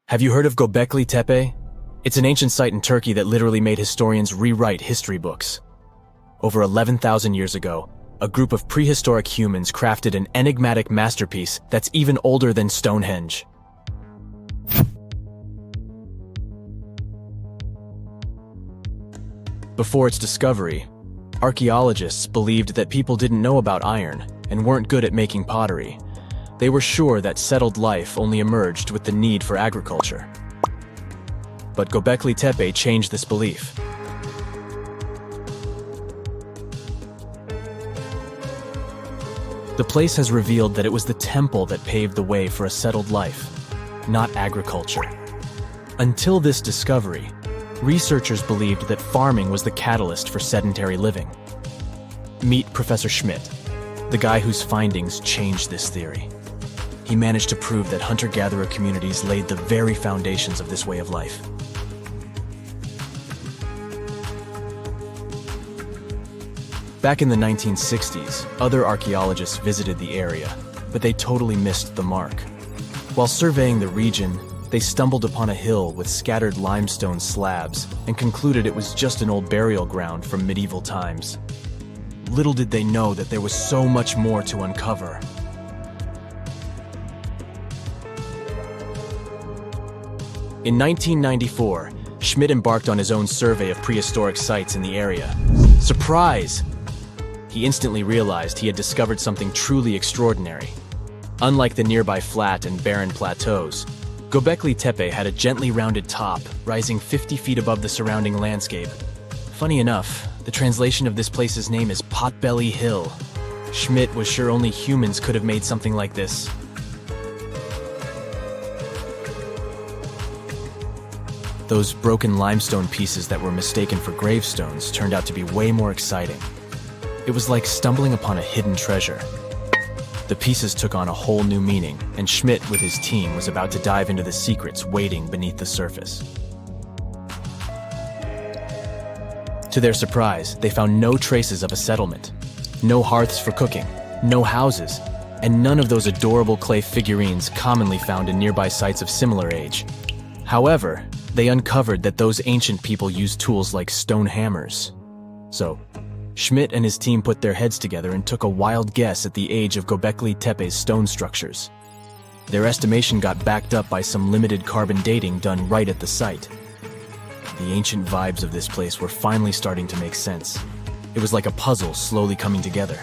Have you heard of Göbekli Tepe? It's an ancient site in Turkey that literally made historians rewrite history books. Over 11,000 years ago, a group of prehistoric humans crafted an enigmatic masterpiece that's even older than Stonehenge. Before its discovery, archaeologists believed that people didn't know about iron and weren't good at making pottery. They were sure that settled life only emerged with the need for agriculture. But Göbekli Tepe changed this belief. The place has revealed that it was the temple that paved the way for a settled life, not agriculture. Until this discovery, researchers believed that farming was the catalyst for sedentary living. Meet Professor Schmidt, the guy whose findings changed this theory. He managed to prove that hunter-gatherer communities laid the very foundations of this way of life. Back in the 1960s, other archaeologists visited the area, but they totally missed the mark. While surveying the region, they stumbled upon a hill with scattered limestone slabs and concluded it was just an old burial ground from medieval times. Little did they know that there was so much more to uncover. In 1994, Schmidt embarked on his own survey of prehistoric sites in the area. Surprise! He instantly realized he had discovered something truly extraordinary. Unlike the nearby flat and barren plateaus, Göbekli Tepe had a gently rounded top, rising 50 feet above the surrounding landscape. Funny enough, the translation of this place's name is Potbelly Hill. Schmidt was sure only humans could have made something like this. Those broken limestone pieces that were mistaken for gravestones turned out to be way more exciting. It was like stumbling upon a hidden treasure. The pieces took on a whole new meaning, and Schmidt with his team was about to dive into the secrets waiting beneath the surface. To their surprise, they found no traces of a settlement. No hearths for cooking, no houses, and none of those adorable clay figurines commonly found in nearby sites of similar age. However, they uncovered that those ancient people used tools like stone hammers. So, Schmidt and his team put their heads together and took a wild guess at the age of Göbekli Tepe's stone structures. Their estimation got backed up by some limited carbon dating done right at the site. The ancient vibes of this place were finally starting to make sense. It was like a puzzle slowly coming together.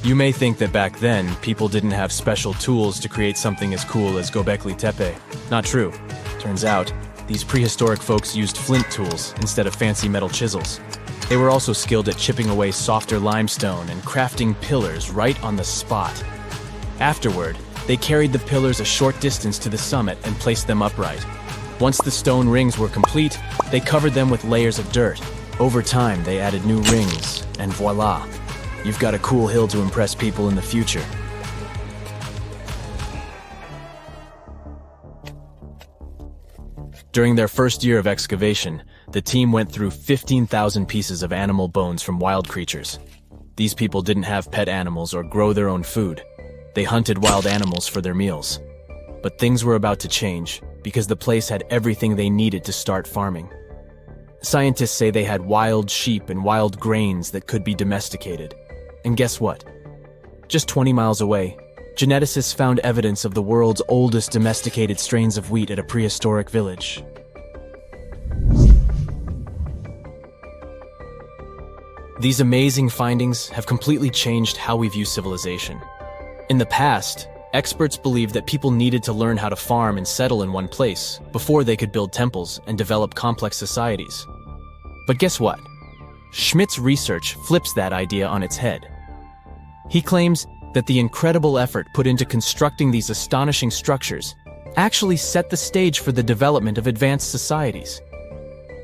You may think that back then, people didn't have special tools to create something as cool as Göbekli Tepe. Not true. Turns out, these prehistoric folks used flint tools instead of fancy metal chisels. They were also skilled at chipping away softer limestone and crafting pillars right on the spot. Afterward, they carried the pillars a short distance to the summit and placed them upright. Once the stone rings were complete, they covered them with layers of dirt. Over time, they added new rings, and voila! You've got a cool hill to impress people in the future. During their first year of excavation, the team went through 15,000 pieces of animal bones from wild creatures. These people didn't have pet animals or grow their own food. They hunted wild animals for their meals. But things were about to change, because the place had everything they needed to start farming. Scientists say they had wild sheep and wild grains that could be domesticated. And guess what? Just 20 miles away, geneticists found evidence of the world's oldest domesticated strains of wheat at a prehistoric village. These amazing findings have completely changed how we view civilization. In the past, experts believed that people needed to learn how to farm and settle in one place before they could build temples and develop complex societies. But guess what? Schmidt's research flips that idea on its head. He claims that the incredible effort put into constructing these astonishing structures actually set the stage for the development of advanced societies.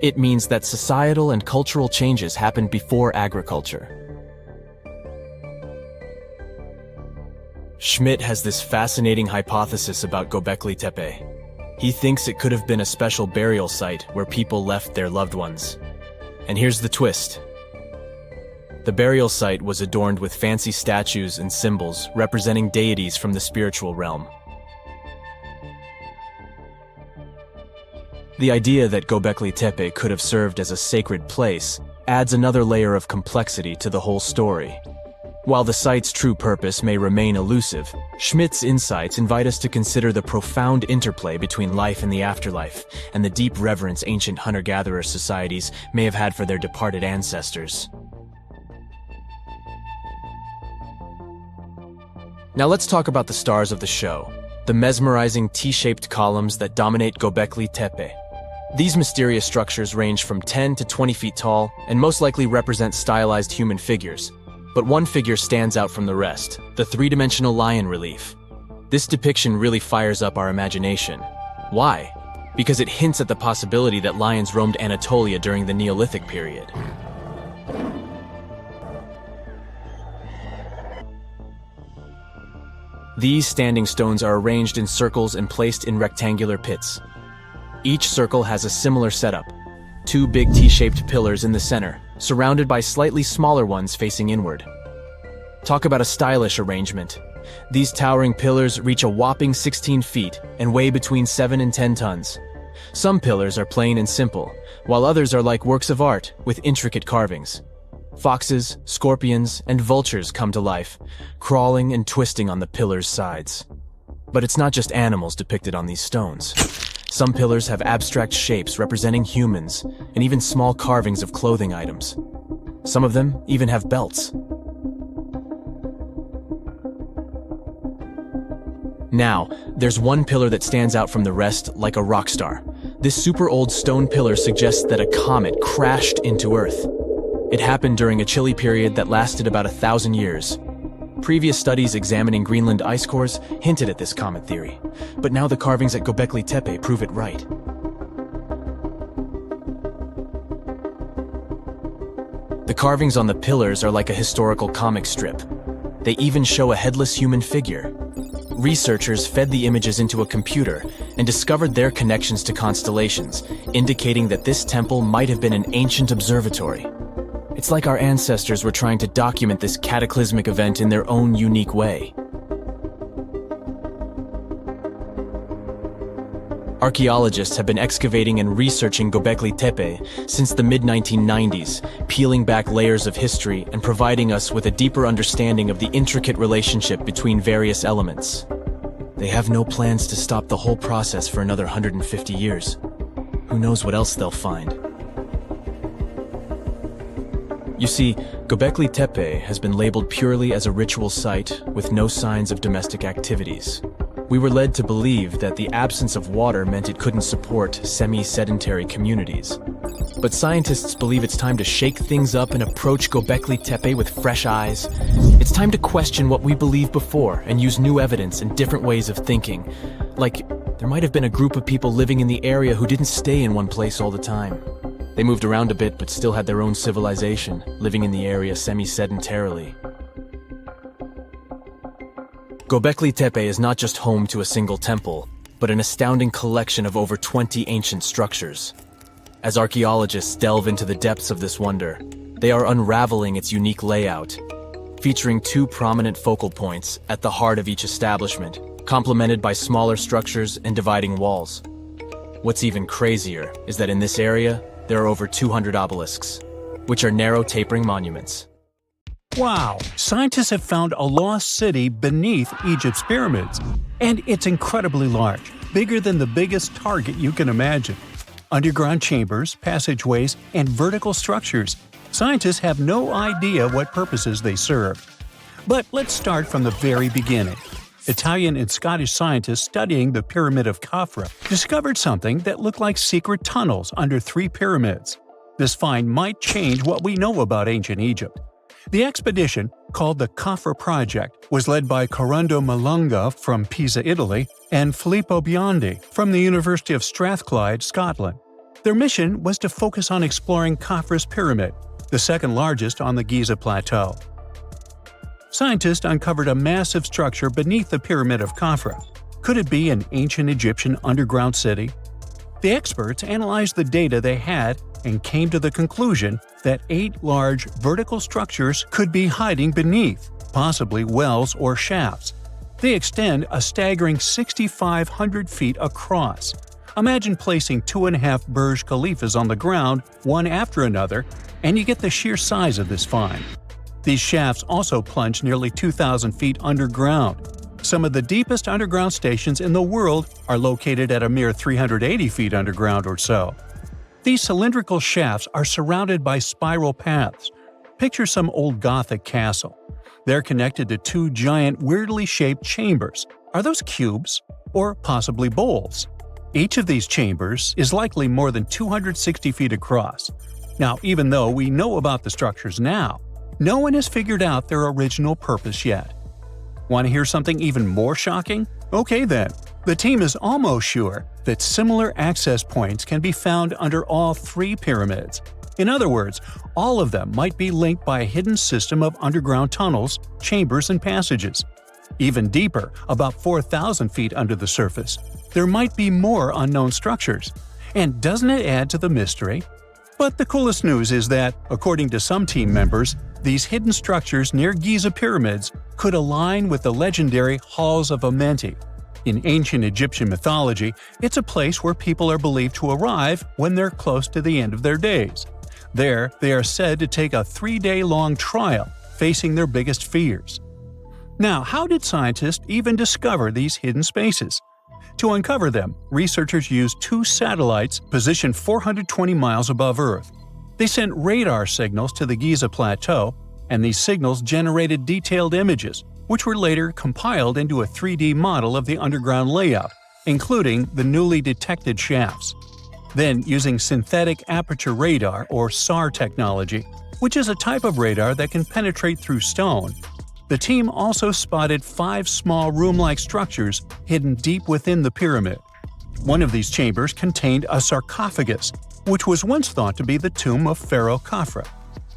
It means that societal and cultural changes happened before agriculture. Schmidt has this fascinating hypothesis about Göbekli Tepe. He thinks it could have been a special burial site where people left their loved ones. And here's the twist. The burial site was adorned with fancy statues and symbols representing deities from the spiritual realm. The idea that Göbekli Tepe could have served as a sacred place adds another layer of complexity to the whole story. While the site's true purpose may remain elusive, Schmidt's insights invite us to consider the profound interplay between life and the afterlife, and the deep reverence ancient hunter-gatherer societies may have had for their departed ancestors. Now let's talk about the stars of the show, the mesmerizing T-shaped columns that dominate Göbekli Tepe. These mysterious structures range from 10 to 20 feet tall and most likely represent stylized human figures. But one figure stands out from the rest, the three-dimensional lion relief. This depiction really fires up our imagination. Why? Because it hints at the possibility that lions roamed Anatolia during the Neolithic period. These standing stones are arranged in circles and placed in rectangular pits. Each circle has a similar setup. Two big T-shaped pillars in the center, surrounded by slightly smaller ones facing inward. Talk about a stylish arrangement. These towering pillars reach a whopping 16 feet and weigh between 7 and 10 tons. Some pillars are plain and simple, while others are like works of art with intricate carvings. Foxes, scorpions, and vultures come to life, crawling and twisting on the pillars' sides. But it's not just animals depicted on these stones. Some pillars have abstract shapes representing humans, and even small carvings of clothing items. Some of them even have belts. Now, there's one pillar that stands out from the rest like a rock star. This super old stone pillar suggests that a comet crashed into Earth. It happened during a chilly period that lasted about 1,000 years. Previous studies examining Greenland ice cores hinted at this comet theory, but now the carvings at Göbekli Tepe prove it right. The carvings on the pillars are like a historical comic strip. They even show a headless human figure. Researchers fed the images into a computer and discovered their connections to constellations, indicating that this temple might have been an ancient observatory. It's like our ancestors were trying to document this cataclysmic event in their own unique way. Archaeologists have been excavating and researching Göbekli Tepe since the mid-1990s, peeling back layers of history and providing us with a deeper understanding of the intricate relationship between various elements. They have no plans to stop the whole process for another 150 years. Who knows what else they'll find? You see, Göbekli Tepe has been labeled purely as a ritual site with no signs of domestic activities. We were led to believe that the absence of water meant it couldn't support semi-sedentary communities. But scientists believe it's time to shake things up and approach Göbekli Tepe with fresh eyes. It's time to question what we believed before and use new evidence and different ways of thinking. Like, there might have been a group of people living in the area who didn't stay in one place all the time. They moved around a bit but still had their own civilization, living in the area semi-sedentarily. Göbekli Tepe is not just home to a single temple, but an astounding collection of over 20 ancient structures. As archaeologists delve into the depths of this wonder, they are unraveling its unique layout, featuring two prominent focal points at the heart of each establishment, complemented by smaller structures and dividing walls. What's even crazier is that in this area, there are over 200 obelisks, which are narrow tapering monuments. Wow! Scientists have found a lost city beneath Egypt's pyramids. And it's incredibly large, bigger than the biggest target you can imagine. Underground chambers, passageways, and vertical structures. Scientists have no idea what purposes they serve. But let's start from the very beginning. Italian and Scottish scientists studying the Pyramid of Khafra discovered something that looked like secret tunnels under 3 pyramids. This find might change what we know about ancient Egypt. The expedition, called the Khafra Project, was led by Corrado Malunga from Pisa, Italy, and Filippo Biondi from the University of Strathclyde, Scotland. Their mission was to focus on exploring Khafra's pyramid, the second largest on the Giza Plateau. Scientists uncovered a massive structure beneath the Pyramid of Khafra. Could it be an ancient Egyptian underground city? The experts analyzed the data they had and came to the conclusion that 8 large vertical structures could be hiding beneath, possibly wells or shafts. They extend a staggering 6,500 feet across. Imagine placing 2.5 Burj Khalifas on the ground, one after another, and you get the sheer size of this find. These shafts also plunge nearly 2,000 feet underground. Some of the deepest underground stations in the world are located at a mere 380 feet underground or so. These cylindrical shafts are surrounded by spiral paths. Picture some old Gothic castle. They're connected to 2 giant, weirdly shaped chambers. Are those cubes? Or possibly bowls? Each of these chambers is likely more than 260 feet across. Now, even though we know about the structures now, no one has figured out their original purpose yet. Want to hear something even more shocking? Okay then, the team is almost sure that similar access points can be found under all 3 pyramids. In other words, all of them might be linked by a hidden system of underground tunnels, chambers, and passages. Even deeper, about 4,000 feet under the surface, there might be more unknown structures. And doesn't it add to the mystery? But the coolest news is that, according to some team members, these hidden structures near Giza pyramids could align with the legendary Halls of Amenti. In ancient Egyptian mythology, it's a place where people are believed to arrive when they're close to the end of their days. There, they are said to take a 3-day-long trial, facing their biggest fears. Now, how did scientists even discover these hidden spaces? To uncover them, researchers used 2 satellites positioned 420 miles above Earth. They sent radar signals to the Giza Plateau, and these signals generated detailed images, which were later compiled into a 3D model of the underground layout, including the newly detected shafts. Then, using synthetic aperture radar or SAR technology, which is a type of radar that can penetrate through stone, the team also spotted 5 small room-like structures hidden deep within the pyramid. One of these chambers contained a sarcophagus, which was once thought to be the tomb of Pharaoh Khafre.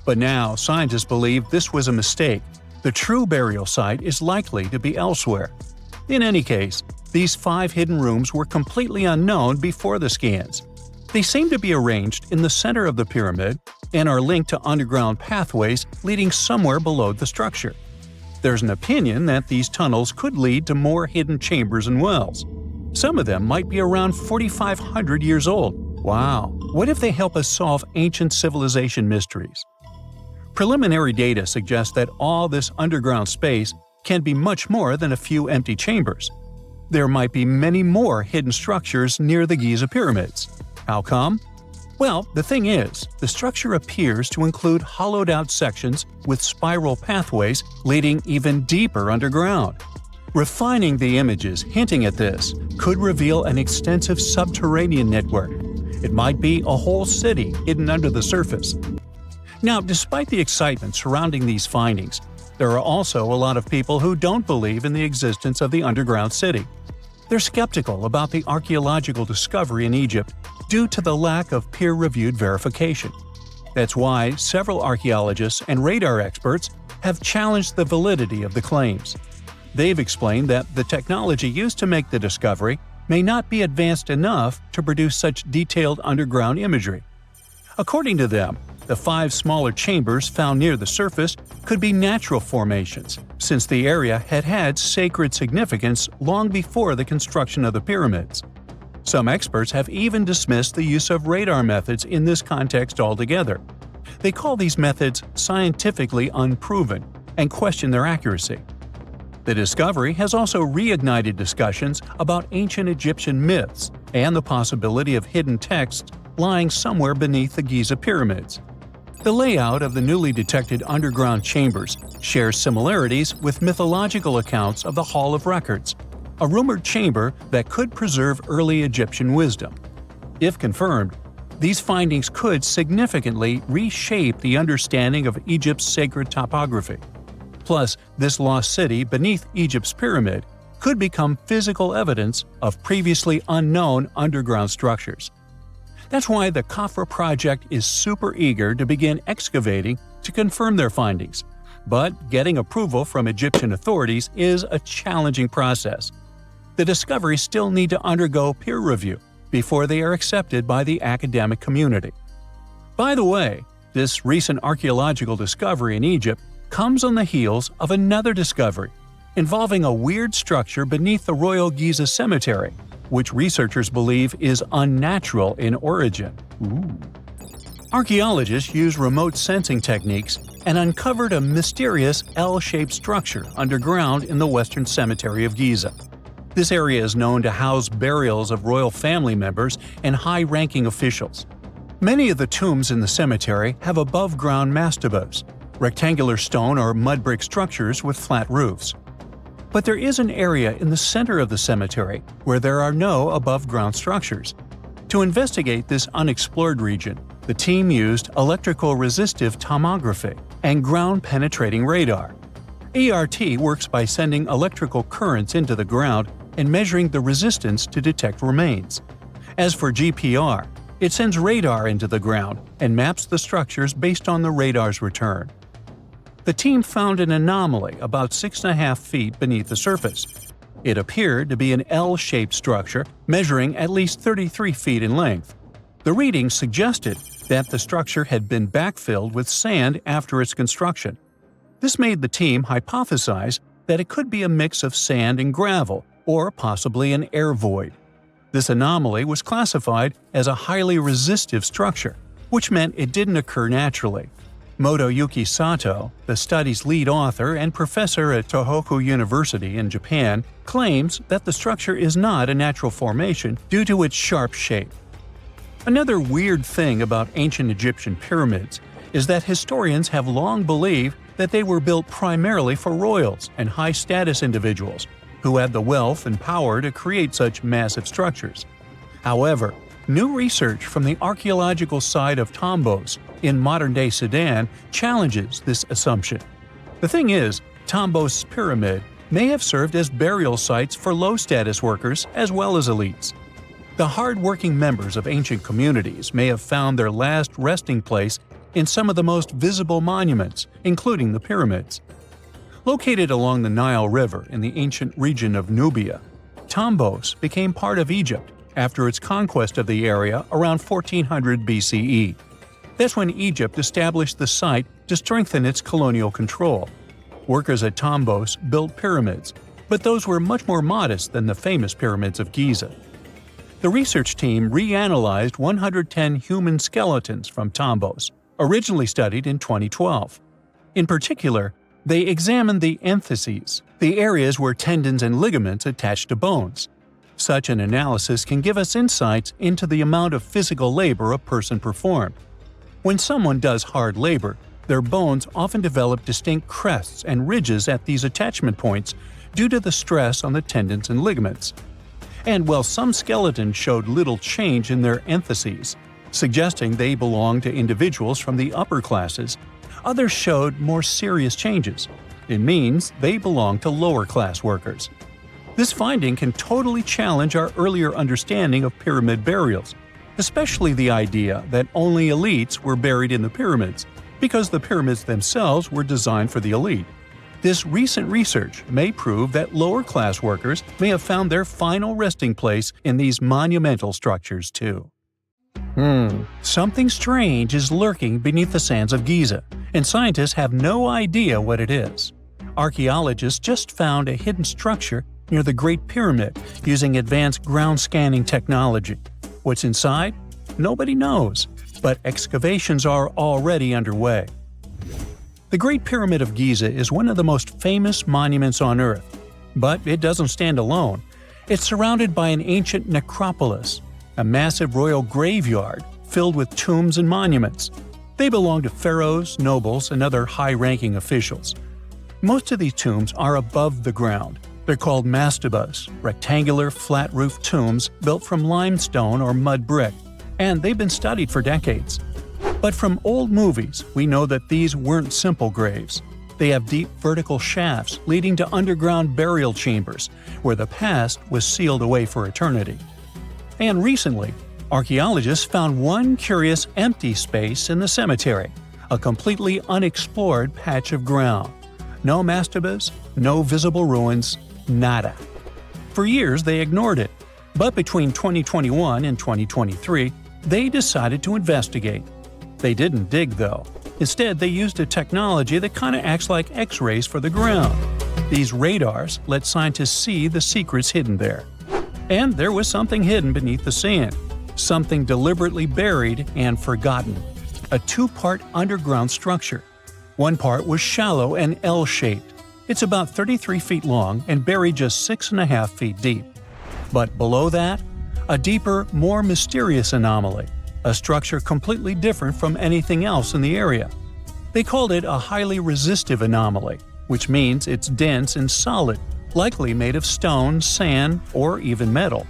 But now, scientists believe this was a mistake. The true burial site is likely to be elsewhere. In any case, these 5 hidden rooms were completely unknown before the scans. They seem to be arranged in the center of the pyramid and are linked to underground pathways leading somewhere below the structure. There's an opinion that these tunnels could lead to more hidden chambers and wells. Some of them might be around 4,500 years old. Wow! What if they help us solve ancient civilization mysteries? Preliminary data suggests that all this underground space can be much more than a few empty chambers. There might be many more hidden structures near the Giza pyramids. How come? Well, the thing is, the structure appears to include hollowed-out sections with spiral pathways leading even deeper underground. Refining the images hinting at this could reveal an extensive subterranean network. It might be a whole city hidden under the surface. Now, despite the excitement surrounding these findings, there are also a lot of people who don't believe in the existence of the underground city. They're skeptical about the archaeological discovery in Egypt due to the lack of peer-reviewed verification. That's why several archaeologists and radar experts have challenged the validity of the claims. They've explained that the technology used to make the discovery may not be advanced enough to produce such detailed underground imagery. According to them, the 5 smaller chambers found near the surface could be natural formations, since the area had had sacred significance long before the construction of the pyramids. Some experts have even dismissed the use of radar methods in this context altogether. They call these methods scientifically unproven and question their accuracy. The discovery has also reignited discussions about ancient Egyptian myths and the possibility of hidden texts lying somewhere beneath the Giza pyramids. The layout of the newly detected underground chambers shares similarities with mythological accounts of the Hall of Records, a rumored chamber that could preserve early Egyptian wisdom. If confirmed, these findings could significantly reshape the understanding of Egypt's sacred topography. Plus, this lost city beneath Egypt's pyramid could become physical evidence of previously unknown underground structures. That's why the Khafre project is super eager to begin excavating to confirm their findings. But getting approval from Egyptian authorities is a challenging process. The discoveries still need to undergo peer review before they are accepted by the academic community. By the way, this recent archaeological discovery in Egypt comes on the heels of another discovery involving a weird structure beneath the Royal Giza Cemetery, which researchers believe is unnatural in origin. Archaeologists used remote sensing techniques and uncovered a mysterious L-shaped structure underground in the Western Cemetery of Giza. This area is known to house burials of royal family members and high-ranking officials. Many of the tombs in the cemetery have above-ground mastabas, rectangular stone or mud brick structures with flat roofs. But there is an area in the center of the cemetery where there are no above-ground structures. To investigate this unexplored region, the team used electrical resistive tomography and ground-penetrating radar. ERT works by sending electrical currents into the ground and measuring the resistance to detect remains. As for GPR, it sends radar into the ground and maps the structures based on the radar's return. The team found an anomaly about 6.5 feet beneath the surface. It appeared to be an L-shaped structure measuring at least 33 feet in length. The readings suggested that the structure had been backfilled with sand after its construction. This made the team hypothesize that it could be a mix of sand and gravel, or possibly an air void. This anomaly was classified as a highly resistive structure, which meant it didn't occur naturally. Motoyuki Sato, the study's lead author and professor at Tohoku University in Japan, claims that the structure is not a natural formation due to its sharp shape. Another weird thing about ancient Egyptian pyramids is that historians have long believed that they were built primarily for royals and high-status individuals who had the wealth and power to create such massive structures. However, new research from the archaeological site of Tombos in modern-day Sudan challenges this assumption. The thing is, Tombos' pyramid may have served as burial sites for low-status workers as well as elites. The hard-working members of ancient communities may have found their last resting place in some of the most visible monuments, including the pyramids. Located along the Nile River in the ancient region of Nubia, Tombos became part of Egypt after its conquest of the area around 1400 BCE. That's when Egypt established the site to strengthen its colonial control. Workers at Tombos built pyramids, but those were much more modest than the famous pyramids of Giza. The research team reanalyzed 110 human skeletons from Tombos, originally studied in 2012. In particular, they examined the entheses, the areas where tendons and ligaments attach to bones. Such an analysis can give us insights into the amount of physical labor a person performed. When someone does hard labor, their bones often develop distinct crests and ridges at these attachment points due to the stress on the tendons and ligaments. And while some skeletons showed little change in their entheses, suggesting they belonged to individuals from the upper classes, others showed more serious changes. It means they belong to lower-class workers. This finding can totally challenge our earlier understanding of pyramid burials, especially the idea that only elites were buried in the pyramids, because the pyramids themselves were designed for the elite. This recent research may prove that lower-class workers may have found their final resting place in these monumental structures too. Something strange is lurking beneath the sands of Giza, and scientists have no idea what it is. Archaeologists just found a hidden structure near the Great Pyramid using advanced ground scanning technology. What's inside? Nobody knows, but excavations are already underway. The Great Pyramid of Giza is one of the most famous monuments on Earth, but it doesn't stand alone. It's surrounded by an ancient necropolis, a massive royal graveyard filled with tombs and monuments. They belong to pharaohs, nobles, and other high-ranking officials. Most of these tombs are above the ground. They're called mastabas, rectangular, flat-roofed tombs built from limestone or mud brick, and they've been studied for decades. But from old movies, we know that these weren't simple graves. They have deep vertical shafts leading to underground burial chambers, where the past was sealed away for eternity. And recently, archaeologists found one curious empty space in the cemetery, a completely unexplored patch of ground. No mastabas, no visible ruins, nada. For years they ignored it, but between 2021 and 2023, they decided to investigate. They didn't dig, though. Instead, they used a technology that kind of acts like X-rays for the ground. These radars let scientists see the secrets hidden there. And there was something hidden beneath the sand, something deliberately buried and forgotten. A two-part underground structure. One part was shallow and L-shaped. It's about 33 feet long and buried just 6.5 feet deep. But below that, a deeper, more mysterious anomaly, a structure completely different from anything else in the area. They called it a highly resistive anomaly, which means it's dense and solid, likely made of stone, sand, or even metal.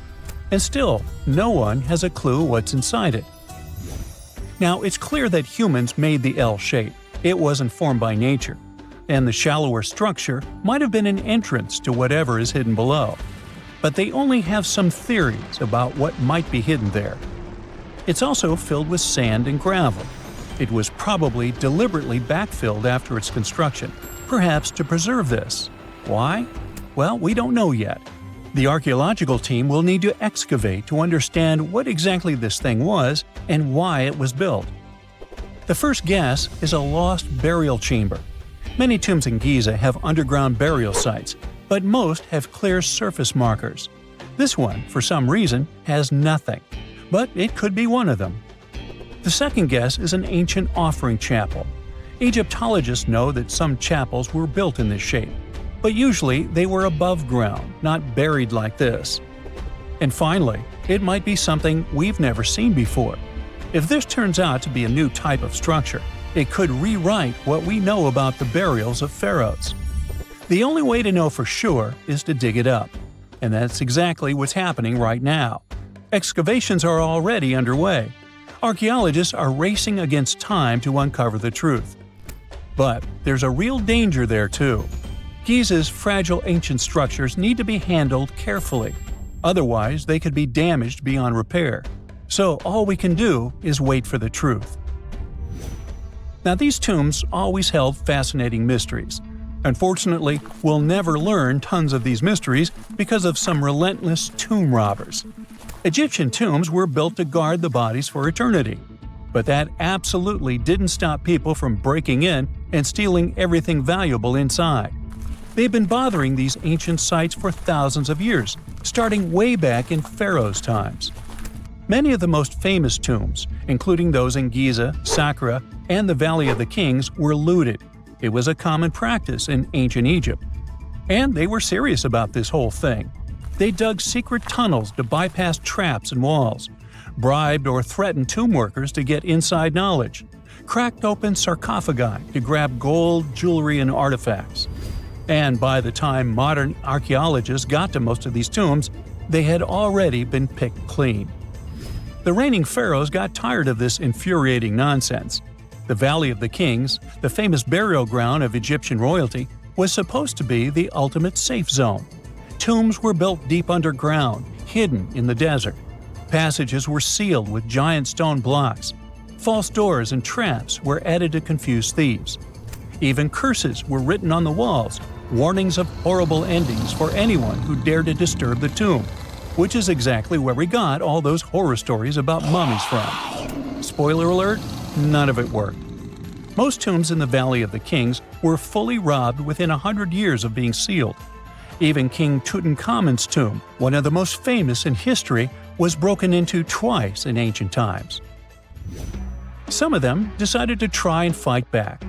And still, no one has a clue what's inside it. Now, it's clear that humans made the L shape. It wasn't formed by nature. And the shallower structure might have been an entrance to whatever is hidden below. But they only have some theories about what might be hidden there. It's also filled with sand and gravel. It was probably deliberately backfilled after its construction, perhaps to preserve this. Why? Well, we don't know yet. The archaeological team will need to excavate to understand what exactly this thing was and why it was built. The first guess is a lost burial chamber. Many tombs in Giza have underground burial sites, but most have clear surface markers. This one, for some reason, has nothing, but it could be one of them. The second guess is an ancient offering chapel. Egyptologists know that some chapels were built in this shape, but usually they were above ground, not buried like this. And finally, it might be something we've never seen before. If this turns out to be a new type of structure, it could rewrite what we know about the burials of pharaohs. The only way to know for sure is to dig it up. And that's exactly what's happening right now. Excavations are already underway. Archaeologists are racing against time to uncover the truth. But there's a real danger there too. Giza's fragile ancient structures need to be handled carefully. Otherwise, they could be damaged beyond repair. So all we can do is wait for the truth. Now, these tombs always held fascinating mysteries. Unfortunately, we'll never learn tons of these mysteries because of some relentless tomb robbers. Egyptian tombs were built to guard the bodies for eternity. But that absolutely didn't stop people from breaking in and stealing everything valuable inside. They've been bothering these ancient sites for thousands of years, starting way back in Pharaoh's times. Many of the most famous tombs, including those in Giza, Saqqara, and the Valley of the Kings, were looted. It was a common practice in ancient Egypt. And they were serious about this whole thing. They dug secret tunnels to bypass traps and walls, bribed or threatened tomb workers to get inside knowledge, cracked open sarcophagi to grab gold, jewelry, and artifacts. And by the time modern archaeologists got to most of these tombs, they had already been picked clean. The reigning pharaohs got tired of this infuriating nonsense. The Valley of the Kings, the famous burial ground of Egyptian royalty, was supposed to be the ultimate safe zone. Tombs were built deep underground, hidden in the desert. Passages were sealed with giant stone blocks. False doors and traps were added to confuse thieves. Even curses were written on the walls, warnings of horrible endings for anyone who dared to disturb the tomb, which is exactly where we got all those horror stories about mummies from. Spoiler alert, none of it worked. Most tombs in the Valley of the Kings were fully robbed within 100 years of being sealed. Even King Tutankhamun's tomb, one of the most famous in history, was broken into twice in ancient times. Some of them decided to try and fight back.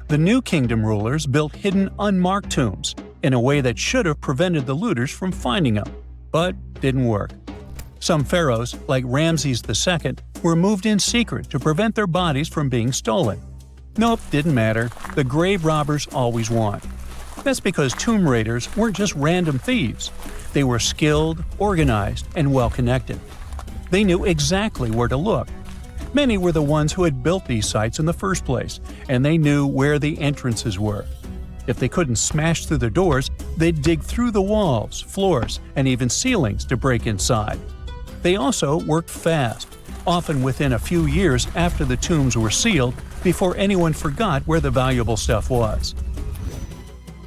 The New Kingdom rulers built hidden unmarked tombs in a way that should have prevented the looters from finding them, but didn't work. Some pharaohs, like Ramses II, were moved in secret to prevent their bodies from being stolen. Nope, didn't matter. The grave robbers always won. That's because tomb raiders weren't just random thieves. They were skilled, organized, and well-connected. They knew exactly where to look. Many were the ones who had built these sites in the first place, and they knew where the entrances were. If they couldn't smash through the doors, they'd dig through the walls, floors, and even ceilings to break inside. They also worked fast, often within a few years after the tombs were sealed, before anyone forgot where the valuable stuff was.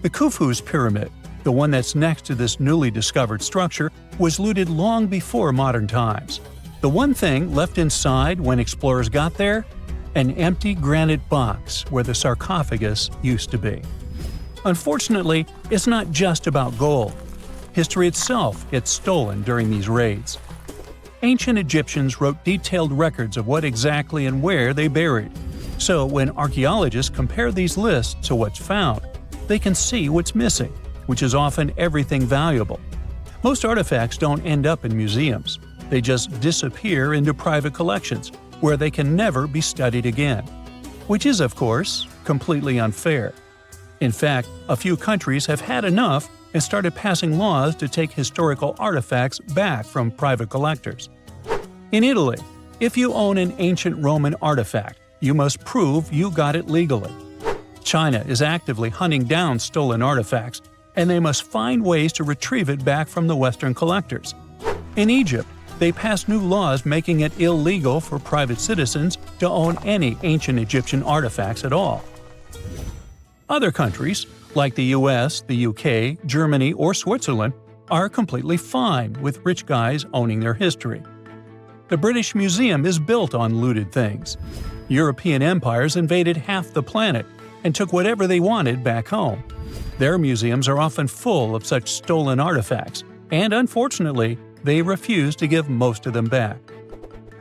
The Khufu's pyramid, the one that's next to this newly discovered structure, was looted long before modern times. The one thing left inside when explorers got there? an empty granite box where the sarcophagus used to be. Unfortunately, it's not just about gold. History itself gets stolen during these raids. Ancient Egyptians wrote detailed records of what exactly and where they buried. So when archaeologists compare these lists to what's found, they can see what's missing, which is often everything valuable. Most artifacts don't end up in museums. They just disappear into private collections, where they can never be studied again. Which is, of course, completely unfair. In fact, a few countries have had enough and started passing laws to take historical artifacts back from private collectors. In Italy, if you own an ancient Roman artifact, you must prove you got it legally. China is actively hunting down stolen artifacts, and they must find ways to retrieve it back from the Western collectors. In Egypt, they passed new laws making it illegal for private citizens to own any ancient Egyptian artifacts at all. Other countries, like the US, the UK, Germany, or Switzerland, are completely fine with rich guys owning their history. The British Museum is built on looted things. European empires invaded half the planet and took whatever they wanted back home. Their museums are often full of such stolen artifacts, and unfortunately, they refuse to give most of them back.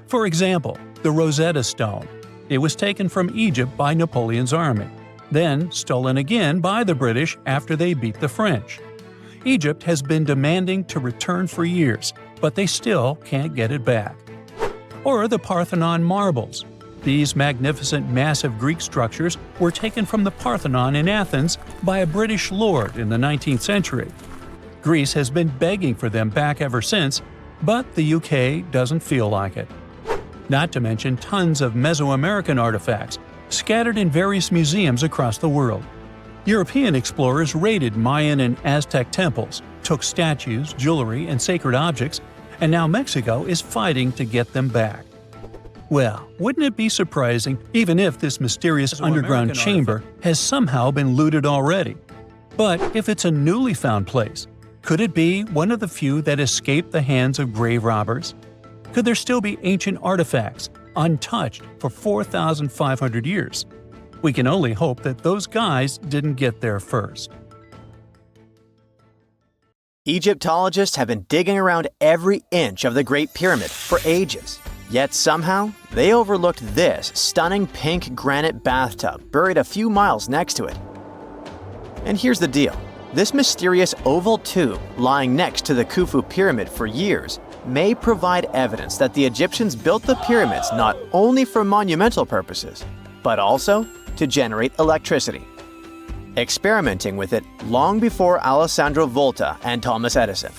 For example, the Rosetta Stone. It was taken from Egypt by Napoleon's army, then stolen again by the British after they beat the French. Egypt has been demanding to return for years, but they still can't get it back. Or the Parthenon marbles. These magnificent massive Greek structures were taken from the Parthenon in Athens by a British lord in the 19th century. Greece has been begging for them back ever since, but the UK doesn't feel like it. Not to mention tons of Mesoamerican artifacts, scattered in various museums across the world. European explorers raided Mayan and Aztec temples, took statues, jewelry, and sacred objects, and now Mexico is fighting to get them back. Well, wouldn't it be surprising even if this mysterious underground chamber has somehow been looted already? But if it's a newly found place, could it be one of the few that escaped the hands of grave robbers? Could there still be ancient artifacts, untouched for 4,500 years? We can only hope that those guys didn't get there first. Egyptologists have been digging around every inch of the Great Pyramid for ages. Yet somehow, they overlooked this stunning pink granite bathtub buried a few miles next to it. And here's the deal. This mysterious oval tube lying next to the Khufu pyramid for years may provide evidence that the Egyptians built the pyramids not only for monumental purposes, but also to generate electricity, experimenting with it long before Alessandro Volta and Thomas Edison.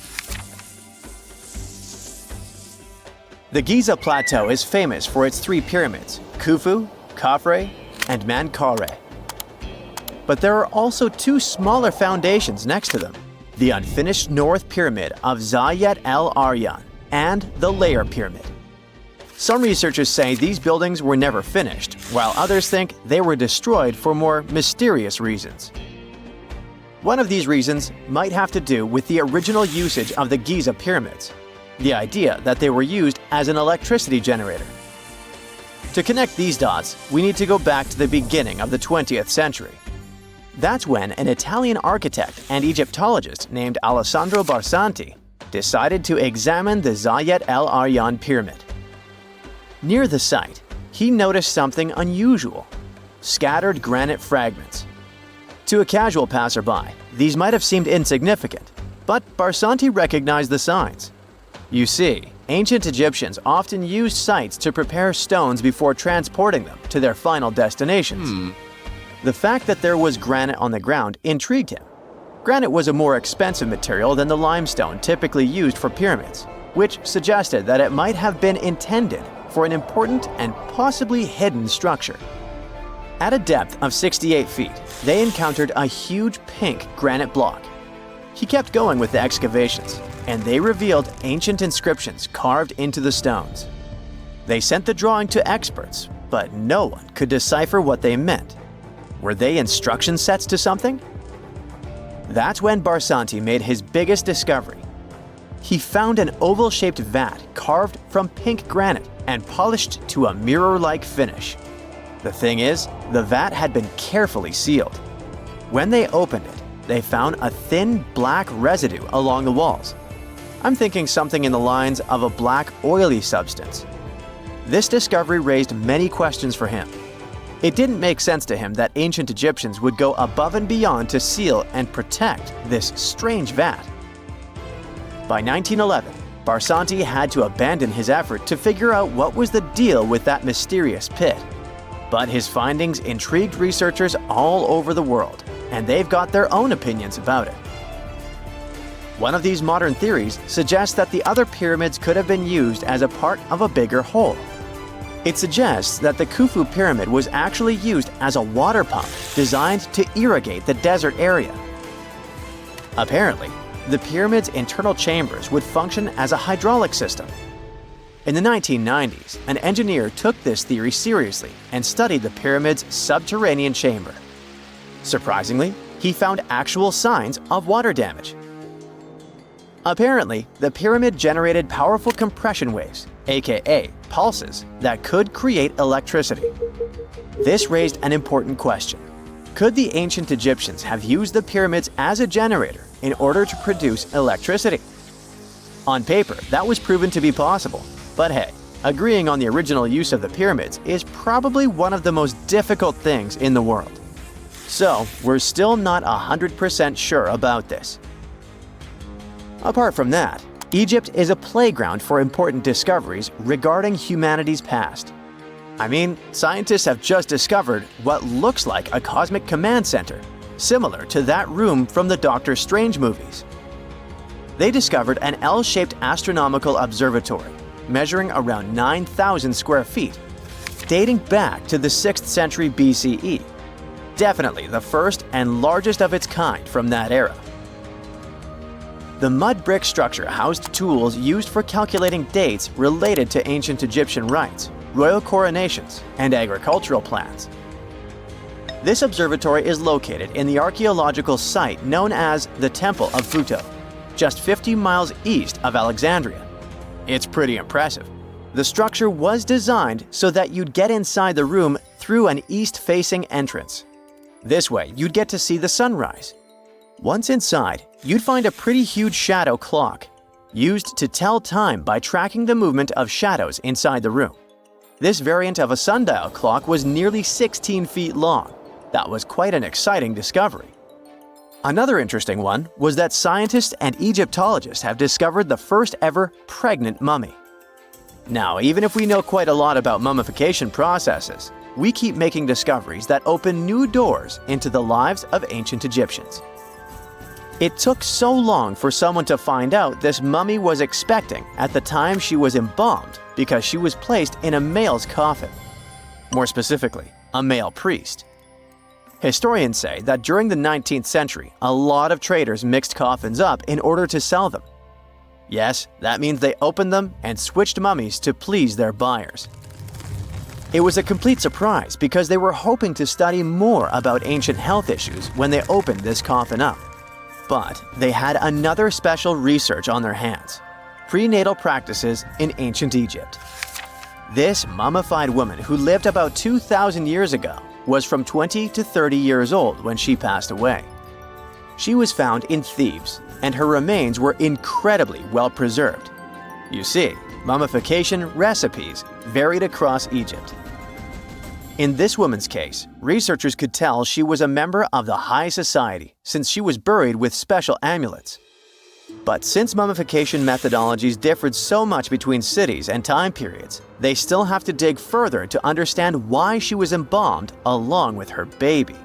The Giza Plateau is famous for its three pyramids, Khufu, Khafre, and Menkaure. But there are also two smaller foundations next to them, the unfinished North Pyramid of Zayat el-Aryan and the Layer Pyramid. Some researchers say these buildings were never finished, while others think they were destroyed for more mysterious reasons. One of these reasons might have to do with the original usage of the Giza pyramids, the idea that they were used as an electricity generator. To connect these dots, we need to go back to the beginning of the 20th century. That's when an Italian architect and Egyptologist named Alessandro Barsanti decided to examine the Zayat el-Aryan pyramid. Near the site, he noticed something unusual: scattered granite fragments. To a casual passerby, these might have seemed insignificant, but Barsanti recognized the signs. You see, ancient Egyptians often used sites to prepare stones before transporting them to their final destinations. The fact that there was granite on the ground intrigued him. Granite was a more expensive material than the limestone typically used for pyramids, which suggested that it might have been intended for an important and possibly hidden structure. At a depth of 68 feet, they encountered a huge pink granite block. He kept going with the excavations, and they revealed ancient inscriptions carved into the stones. They sent the drawing to experts, but no one could decipher what they meant. Were they instruction sets to something? That's when Barsanti made his biggest discovery. He found an oval-shaped vat carved from pink granite and polished to a mirror-like finish. The thing is, the vat had been carefully sealed. When they opened it, they found a thin black residue along the walls. I'm thinking something in the lines of a black oily substance. This discovery raised many questions for him. It didn't make sense to him that ancient Egyptians would go above and beyond to seal and protect this strange vat. By 1911, Barsanti had to abandon his effort to figure out what was the deal with that mysterious pit. But his findings intrigued researchers all over the world, and they've got their own opinions about it. One of these modern theories suggests that the other pyramids could have been used as a part of a bigger whole. It suggests that the Khufu pyramid was actually used as a water pump designed to irrigate the desert area. Apparently, the pyramid's internal chambers would function as a hydraulic system. In the 1990s, an engineer took this theory seriously and studied the pyramid's subterranean chamber. Surprisingly, he found actual signs of water damage. Apparently, the pyramid generated powerful compression waves, aka pulses, that could create electricity. This raised an important question. Could the ancient Egyptians have used the pyramids as a generator in order to produce electricity? On paper, that was proven to be possible, but hey, agreeing on the original use of the pyramids is probably one of the most difficult things in the world. So, we're still not 100% sure about this. Apart from that, Egypt is a playground for important discoveries regarding humanity's past. I mean, scientists have just discovered what looks like a cosmic command center, similar to that room from the Doctor Strange movies. They discovered an L-shaped astronomical observatory, measuring around 9,000 square feet, dating back to the 6th century BCE. Definitely the first and largest of its kind from that era. The mud brick structure housed tools used for calculating dates related to ancient Egyptian rites, royal coronations, and agricultural plans. This observatory is located in the archaeological site known as the Temple of Buto, just 50 miles east of Alexandria. It's pretty impressive. The structure was designed so that you'd get inside the room through an east-facing entrance. This way, you'd get to see the sunrise. Once inside, you'd find a pretty huge shadow clock, used to tell time by tracking the movement of shadows inside the room. This variant of a sundial clock was nearly 16 feet long. That was quite an exciting discovery. Another interesting one was that scientists and Egyptologists have discovered the first ever pregnant mummy. Now, even if we know quite a lot about mummification processes, we keep making discoveries that open new doors into the lives of ancient Egyptians. It took so long for someone to find out this mummy was expecting at the time she was embalmed because she was placed in a male's coffin. More specifically, a male priest. Historians say that during the 19th century, a lot of traders mixed coffins up in order to sell them. Yes, that means they opened them and switched mummies to please their buyers. It was a complete surprise because they were hoping to study more about ancient health issues when they opened this coffin up. But they had another special research on their hands: prenatal practices in ancient Egypt. This mummified woman who lived about 2,000 years ago was from 20 to 30 years old when she passed away. She was found in Thebes, and her remains were incredibly well preserved. You see, mummification recipes varied across Egypt. In this woman's case, researchers could tell she was a member of the high society since she was buried with special amulets. But since mummification methodologies differed so much between cities and time periods, they still have to dig further to understand why she was embalmed along with her baby.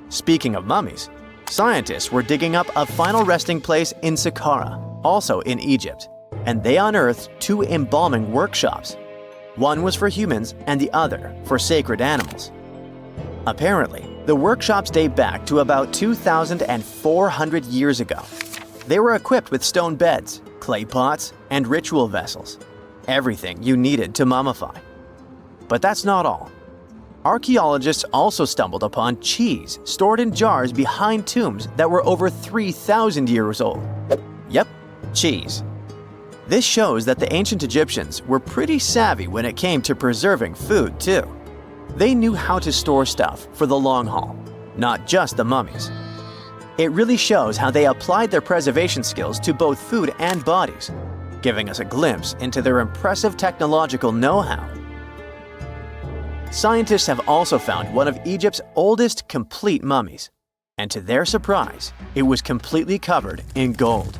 Speaking of mummies, scientists were digging up a final resting place in Saqqara, also in Egypt, and they unearthed 2 embalming workshops. One was for humans and the other for sacred animals. Apparently, the workshops date back to about 2,400 years ago. They were equipped with stone beds, clay pots, and ritual vessels. Everything you needed to mummify. But that's not all. Archaeologists also stumbled upon cheese stored in jars behind tombs that were over 3,000 years old. Yep, cheese. This shows that the ancient Egyptians were pretty savvy when it came to preserving food, too. They knew how to store stuff for the long haul, not just the mummies. It really shows how they applied their preservation skills to both food and bodies, giving us a glimpse into their impressive technological know-how. Scientists have also found one of Egypt's oldest complete mummies, and to their surprise, it was completely covered in gold.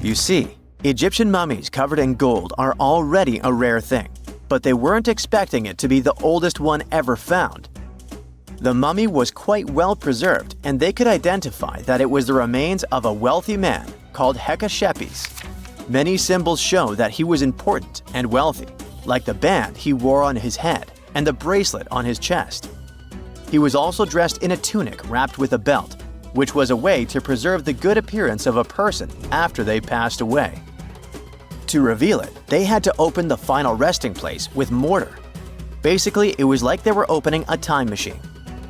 You see, Egyptian mummies covered in gold are already a rare thing, but they weren't expecting it to be the oldest one ever found. The mummy was quite well preserved, and they could identify that it was the remains of a wealthy man called Hekashepes. Many symbols show that he was important and wealthy, like the band he wore on his head and the bracelet on his chest. He was also dressed in a tunic wrapped with a belt, which was a way to preserve the good appearance of a person after they passed away. To reveal it, they had to open the final resting place with mortar. Basically, it was like they were opening a time machine,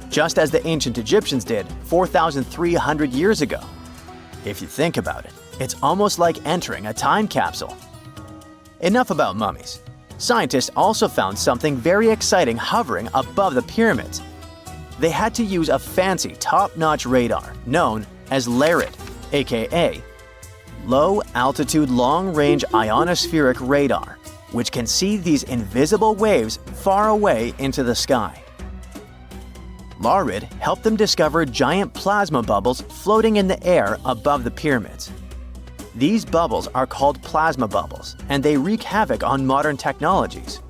just as the ancient Egyptians did 4,300 years ago. If you think about it, it's almost like entering a time capsule. Enough about mummies. Scientists also found something very exciting hovering above the pyramids. They had to use a fancy top-notch radar known as LARID, aka Low Altitude Long Range Ionospheric Radar, which can see these invisible waves far away into the sky. LARID helped them discover giant plasma bubbles floating in the air above the pyramids. These bubbles are called plasma bubbles, and they wreak havoc on modern technologies.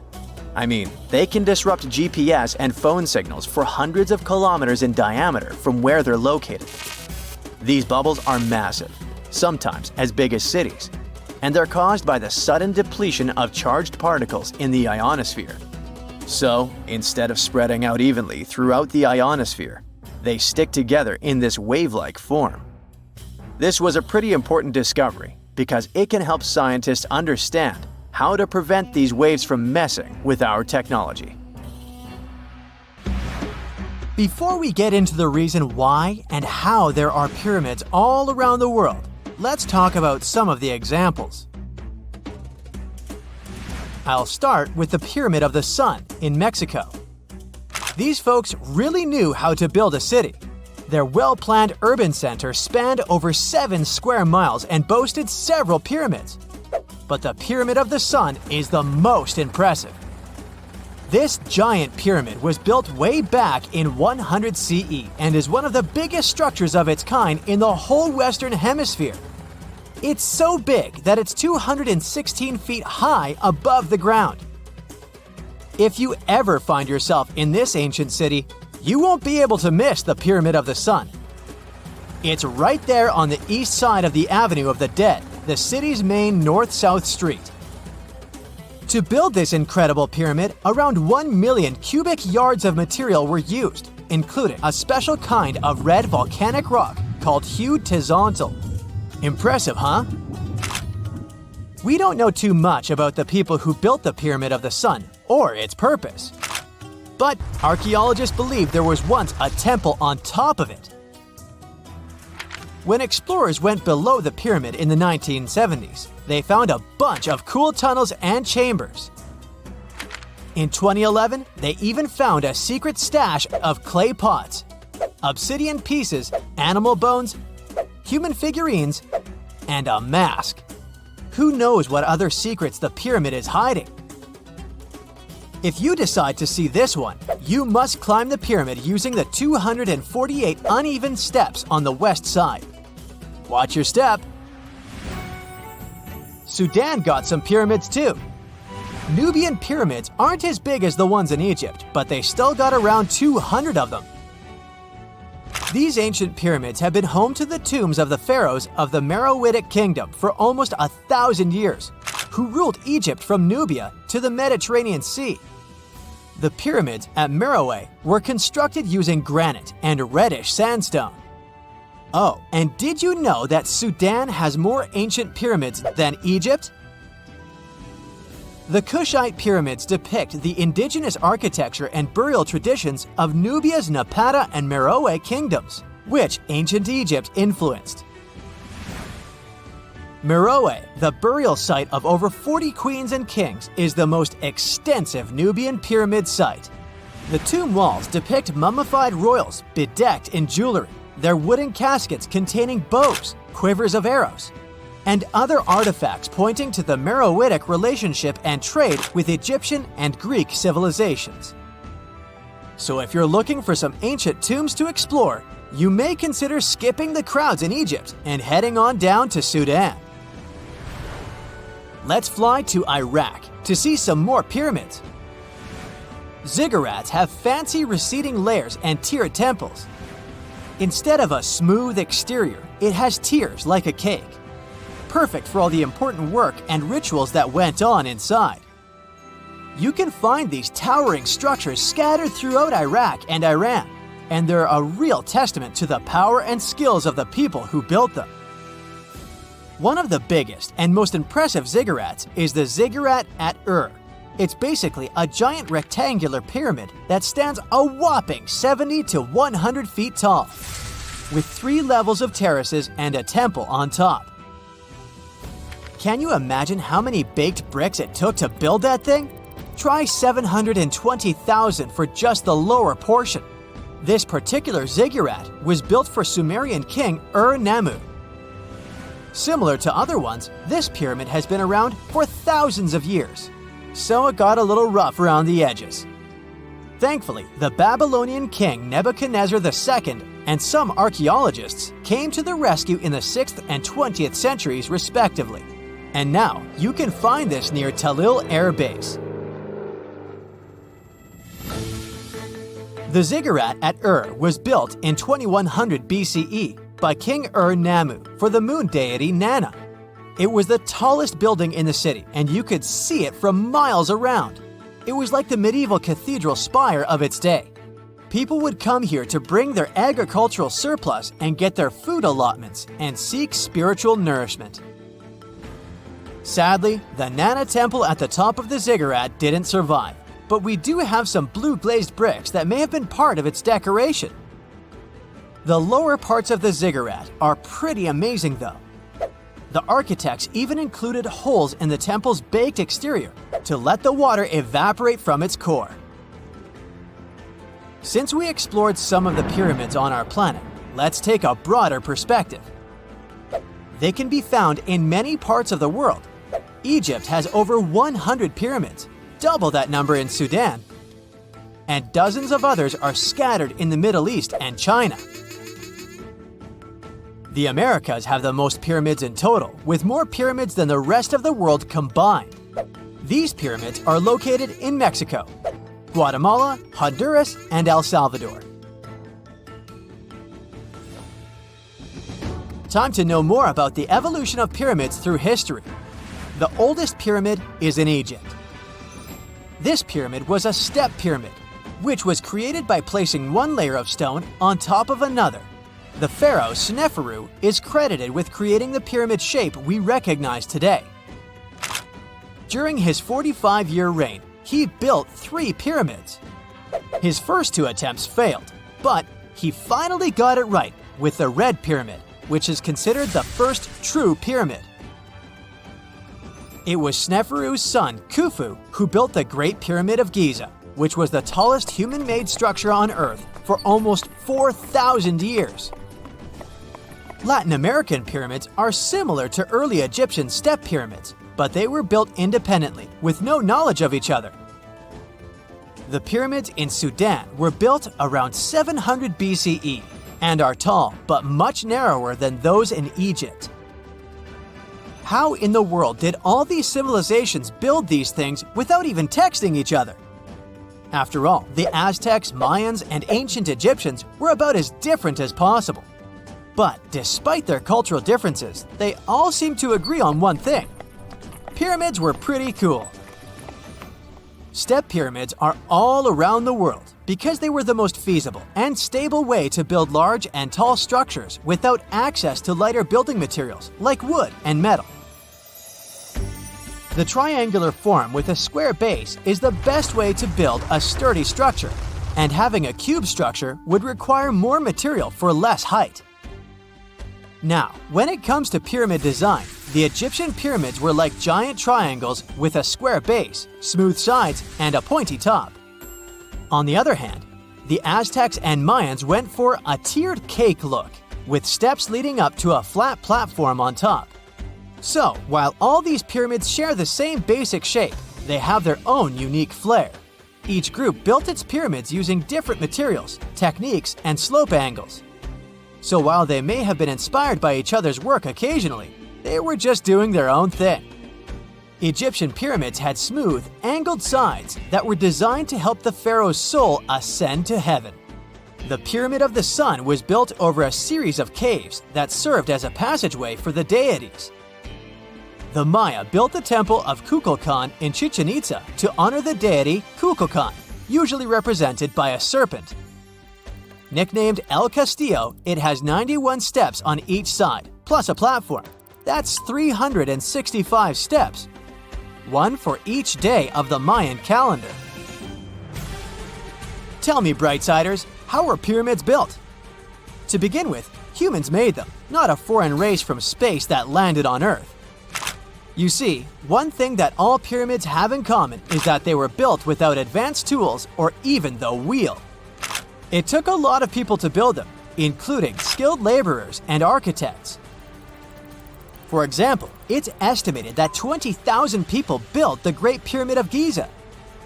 I mean, they can disrupt GPS and phone signals for hundreds of kilometers in diameter from where they're located. These bubbles are massive, sometimes as big as cities, and they're caused by the sudden depletion of charged particles in the ionosphere. So, instead of spreading out evenly throughout the ionosphere, they stick together in this wave-like form. This was a pretty important discovery because it can help scientists understand how to prevent these waves from messing with our technology. Before we get into the reason why and how there are pyramids all around the world, let's talk about some of the examples. I'll start with the Pyramid of the Sun in Mexico. These folks really knew how to build a city. Their well-planned urban center spanned over 7 square miles and boasted several pyramids. But the Pyramid of the Sun is the most impressive. This giant pyramid was built way back in 100 CE and is one of the biggest structures of its kind in the whole Western Hemisphere. It's so big that it's 216 feet high above the ground. If you ever find yourself in this ancient city, you won't be able to miss the Pyramid of the Sun. It's right there on the east side of the Avenue of the Dead, the city's main north-south street. To build this incredible pyramid, around 1 million cubic yards of material were used, including a special kind of red volcanic rock called hued tezontle. Impressive, huh? We don't know too much about the people who built the Pyramid of the Sun or its purpose. But archaeologists believe there was once a temple on top of it. When explorers went below the pyramid in the 1970s, they found a bunch of cool tunnels and chambers. In 2011, they even found a secret stash of clay pots, obsidian pieces, animal bones, human figurines, and a mask. Who knows what other secrets the pyramid is hiding? If you decide to see this one, you must climb the pyramid using the 248 uneven steps on the west side. Watch your step. Sudan got some pyramids too. Nubian pyramids aren't as big as the ones in Egypt, but they still got around 200 of them. These ancient pyramids have been home to the tombs of the pharaohs of the Meroitic Kingdom for almost 1,000 years, who ruled Egypt from Nubia to the Mediterranean Sea. The pyramids at Meroe were constructed using granite and reddish sandstone. Oh, and did you know that Sudan has more ancient pyramids than Egypt? The Kushite pyramids depict the indigenous architecture and burial traditions of Nubia's Napata and Meroe kingdoms, which ancient Egypt influenced. Meroe, the burial site of over 40 queens and kings, is the most extensive Nubian pyramid site. The tomb walls depict mummified royals bedecked in jewelry, their wooden caskets containing bows, quivers of arrows, and other artifacts pointing to the Meroitic relationship and trade with Egyptian and Greek civilizations. So if you're looking for some ancient tombs to explore, you may consider skipping the crowds in Egypt and heading on down to Sudan. Let's fly to Iraq to see some more pyramids. Ziggurats have fancy receding layers and tiered temples. Instead of a smooth exterior, it has tiers like a cake. Perfect for all the important work and rituals that went on inside. You can find these towering structures scattered throughout Iraq and Iran, and they're a real testament to the power and skills of the people who built them. One of the biggest and most impressive ziggurats is the ziggurat at Ur. It's basically a giant rectangular pyramid that stands a whopping 70 to 100 feet tall, with 3 levels of terraces and a temple on top. Can you imagine how many baked bricks it took to build that thing? Try 720,000 for just the lower portion. This particular ziggurat was built for Sumerian king Ur-Nammu. Similar to other ones, this pyramid has been around for thousands of years, so it got a little rough around the edges. Thankfully, the Babylonian king Nebuchadnezzar II and some archaeologists came to the rescue in the 6th and 20th centuries respectively, and now you can find this near Talil Air Base. The ziggurat at Ur was built in 2100 BCE by King Ur-Nammu for the moon deity Nana. It was the tallest building in the city, and you could see it from miles around. It was like the medieval cathedral spire of its day. People would come here to bring their agricultural surplus and get their food allotments and seek spiritual nourishment. Sadly, the Nana temple at the top of the ziggurat didn't survive, but we do have some blue glazed bricks that may have been part of its decoration. The lower parts of the ziggurat are pretty amazing though. The architects even included holes in the temple's baked exterior to let the water evaporate from its core. Since we explored some of the pyramids on our planet, let's take a broader perspective. They can be found in many parts of the world. Egypt has over 100 pyramids, double that number in Sudan, and dozens of others are scattered in the Middle East and China. The Americas have the most pyramids in total, with more pyramids than the rest of the world combined. These pyramids are located in Mexico, Guatemala, Honduras, and El Salvador. Time to know more about the evolution of pyramids through history. The oldest pyramid is in Egypt. This pyramid was a step pyramid, which was created by placing one layer of stone on top of another. The pharaoh Sneferu is credited with creating the pyramid shape we recognize today. During his 45-year reign, he built 3 pyramids. His first 2 attempts failed, but he finally got it right with the Red Pyramid, which is considered the first true pyramid. It was Sneferu's son, Khufu, who built the Great Pyramid of Giza, which was the tallest human-made structure on Earth for almost 4,000 years. Latin American pyramids are similar to early Egyptian step pyramids, but they were built independently with no knowledge of each other. The pyramids in Sudan were built around 700 BCE and are tall but much narrower than those in Egypt. How in the world did all these civilizations build these things without even texting each other? After all, the Aztecs, Mayans, and ancient Egyptians were about as different as possible. But despite their cultural differences, they all seem to agree on one thing. Pyramids were pretty cool. Step pyramids are all around the world because they were the most feasible and stable way to build large and tall structures without access to lighter building materials like wood and metal. The triangular form with a square base is the best way to build a sturdy structure, and having a cube structure would require more material for less height. Now, when it comes to pyramid design, the Egyptian pyramids were like giant triangles with a square base, smooth sides, and a pointy top. On the other hand, the Aztecs and Mayans went for a tiered cake look, with steps leading up to a flat platform on top. So, while all these pyramids share the same basic shape, they have their own unique flair. Each group built its pyramids using different materials, techniques, and slope angles. So while they may have been inspired by each other's work occasionally, they were just doing their own thing. Egyptian pyramids had smooth, angled sides that were designed to help the pharaoh's soul ascend to heaven. The Pyramid of the Sun was built over a series of caves that served as a passageway for the deities. The Maya built the temple of Kukulkan in Chichen Itza to honor the deity Kukulkan, usually represented by a serpent. Nicknamed El Castillo, it has 91 steps on each side, plus a platform. That's 365 steps, one for each day of the Mayan calendar. Tell me, Brightsiders, how were pyramids built? To begin with, humans made them, not a foreign race from space that landed on Earth. You see, one thing that all pyramids have in common is that they were built without advanced tools or even the wheel. It took a lot of people to build them, including skilled laborers and architects. For example, it's estimated that 20,000 people built the Great Pyramid of Giza,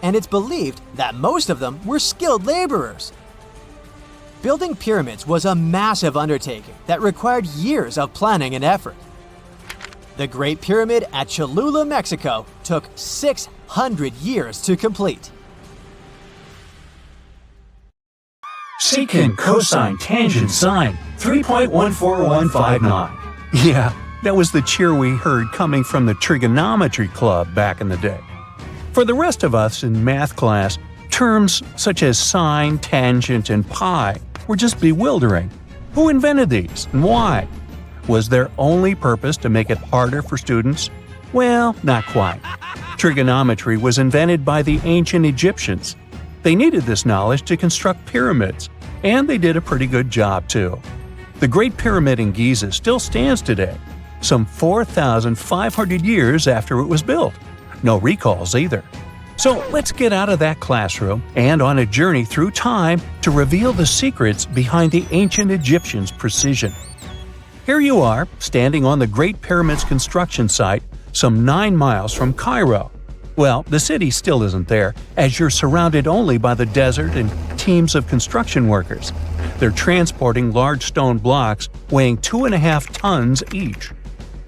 and it's believed that most of them were skilled laborers. Building pyramids was a massive undertaking that required years of planning and effort. The Great Pyramid at Cholula, Mexico, took 600 years to complete. Secant, cosine, tangent, sine, 3.14159. Yeah, that was the cheer we heard coming from the trigonometry club back in the day. For the rest of us in math class, terms such as sine, tangent, and pi were just bewildering. Who invented these and why? Was their only purpose to make it harder for students? Well, not quite. Trigonometry was invented by the ancient Egyptians. They needed this knowledge to construct pyramids, and they did a pretty good job too. The Great Pyramid in Giza still stands today, some 4,500 years after it was built. No recalls either. So let's get out of that classroom and on a journey through time to reveal the secrets behind the ancient Egyptians' precision. Here you are, standing on the Great Pyramid's construction site, some 9 miles from Cairo. Well, the city still isn't there, as you're surrounded only by the desert and teams of construction workers. They're transporting large stone blocks weighing 2.5 tons each.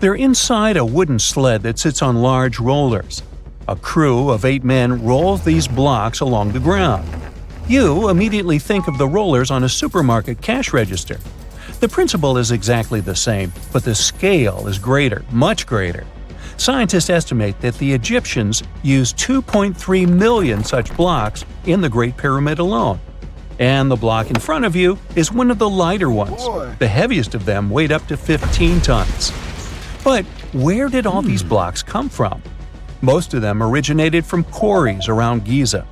They're inside a wooden sled that sits on large rollers. A crew of 8 men rolls these blocks along the ground. You immediately think of the rollers on a supermarket cash register. The principle is exactly the same, but the scale is greater, much greater. Scientists estimate that the Egyptians used 2.3 million such blocks in the Great Pyramid alone. And the block in front of you is one of the lighter ones. The heaviest of them weighed up to 15 tons. But where did all these blocks come from? Most of them originated from quarries around Giza.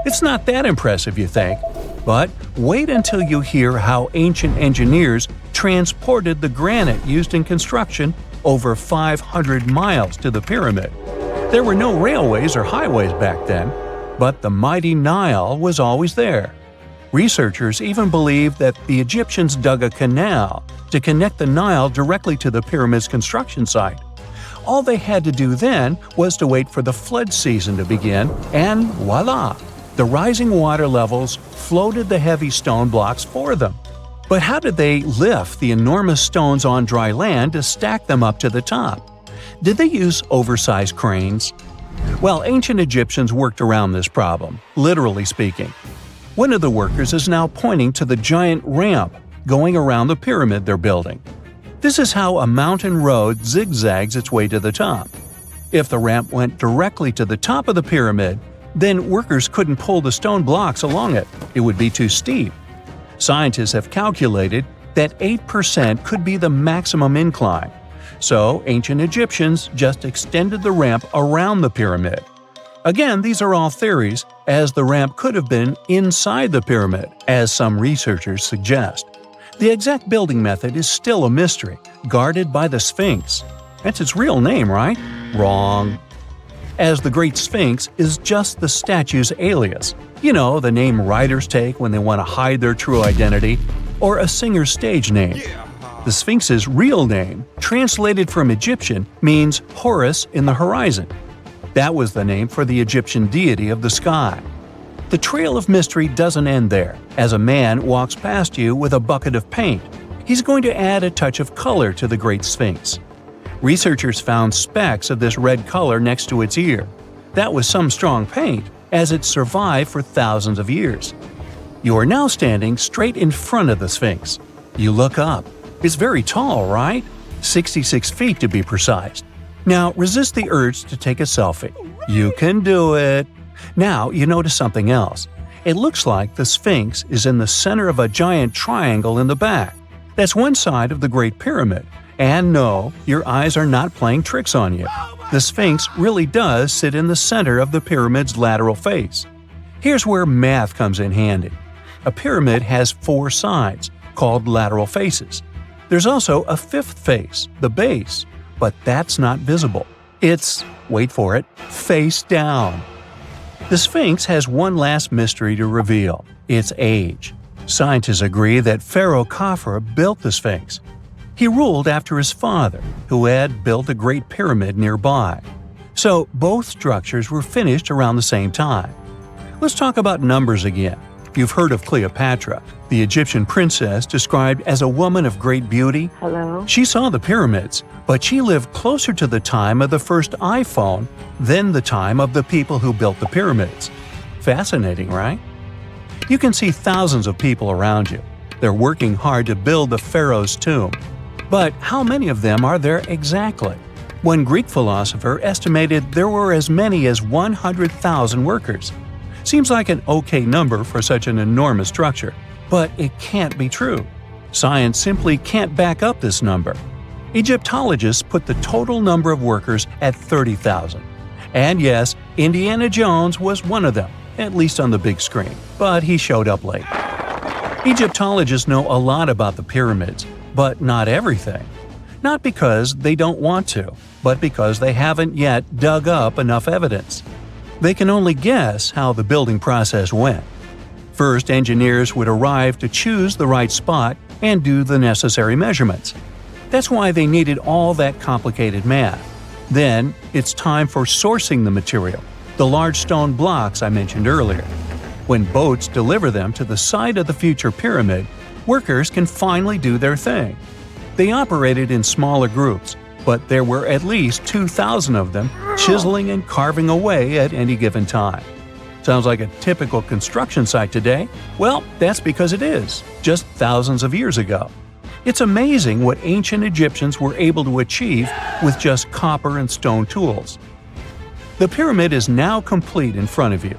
It's not that impressive, you think? But wait until you hear how ancient engineers transported the granite used in construction over 500 miles to the pyramid. There were no railways or highways back then, but the mighty Nile was always there. Researchers even believe that the Egyptians dug a canal to connect the Nile directly to the pyramid's construction site. All they had to do then was to wait for the flood season to begin, and voila! The rising water levels floated the heavy stone blocks for them. But how did they lift the enormous stones on dry land to stack them up to the top? Did they use oversized cranes? Well, ancient Egyptians worked around this problem, literally speaking. One of the workers is now pointing to the giant ramp going around the pyramid they're building. This is how a mountain road zigzags its way to the top. If the ramp went directly to the top of the pyramid, then workers couldn't pull the stone blocks along it. It would be too steep. Scientists have calculated that 8% could be the maximum incline. So ancient Egyptians just extended the ramp around the pyramid. Again, these are all theories, as the ramp could have been inside the pyramid, as some researchers suggest. The exact building method is still a mystery, guarded by the Sphinx. That's its real name, right? Wrong. as the Great Sphinx is just the statue's alias. You know, the name writers take when they want to hide their true identity, or a singer's stage name. The Sphinx's real name, translated from Egyptian, means Horus in the horizon. That was the name for the Egyptian deity of the sky. The trail of mystery doesn't end there. As a man walks past you with a bucket of paint, he's going to add a touch of color to the Great Sphinx. Researchers found specks of this red color next to its ear. That was some strong paint, as it survived for thousands of years. You are now standing straight in front of the Sphinx. You look up. It's very tall, right? 66 feet to be precise. Now resist the urge to take a selfie. You can do it. Now you notice something else. It looks like the Sphinx is in the center of a giant triangle in the back. That's one side of the Great Pyramid. And no, your eyes are not playing tricks on you. The Sphinx really does sit in the center of the pyramid's lateral face. Here's where math comes in handy. A pyramid has 4 sides, called lateral faces. There's also a 5th face, the base, but that's not visible. It's, wait for it, face down. The Sphinx has one last mystery to reveal: its age. Scientists agree that Pharaoh Khafre built the Sphinx. He ruled after his father, who had built a great pyramid nearby. So both structures were finished around the same time. Let's talk about numbers again. You've heard of Cleopatra, the Egyptian princess described as a woman of great beauty. Hello? She saw the pyramids, but she lived closer to the time of the first iPhone than the time of the people who built the pyramids. Fascinating, right? You can see thousands of people around you. They're working hard to build the pharaoh's tomb. But how many of them are there exactly? One Greek philosopher estimated there were as many as 100,000 workers. Seems like an okay number for such an enormous structure, but it can't be true. Science simply can't back up this number. Egyptologists put the total number of workers at 30,000. And yes, Indiana Jones was one of them, at least on the big screen, but he showed up late. Egyptologists know a lot about the pyramids, but not everything. Not because they don't want to, but because they haven't yet dug up enough evidence. They can only guess how the building process went. First, engineers would arrive to choose the right spot and do the necessary measurements. That's why they needed all that complicated math. Then, it's time for sourcing the material, the large stone blocks I mentioned earlier. When boats deliver them to the site of the future pyramid, workers can finally do their thing. They operated in smaller groups, but there were at least 2,000 of them chiseling and carving away at any given time. Sounds like a typical construction site today? Well, that's because it is, just thousands of years ago. It's amazing what ancient Egyptians were able to achieve with just copper and stone tools. The pyramid is now complete in front of you.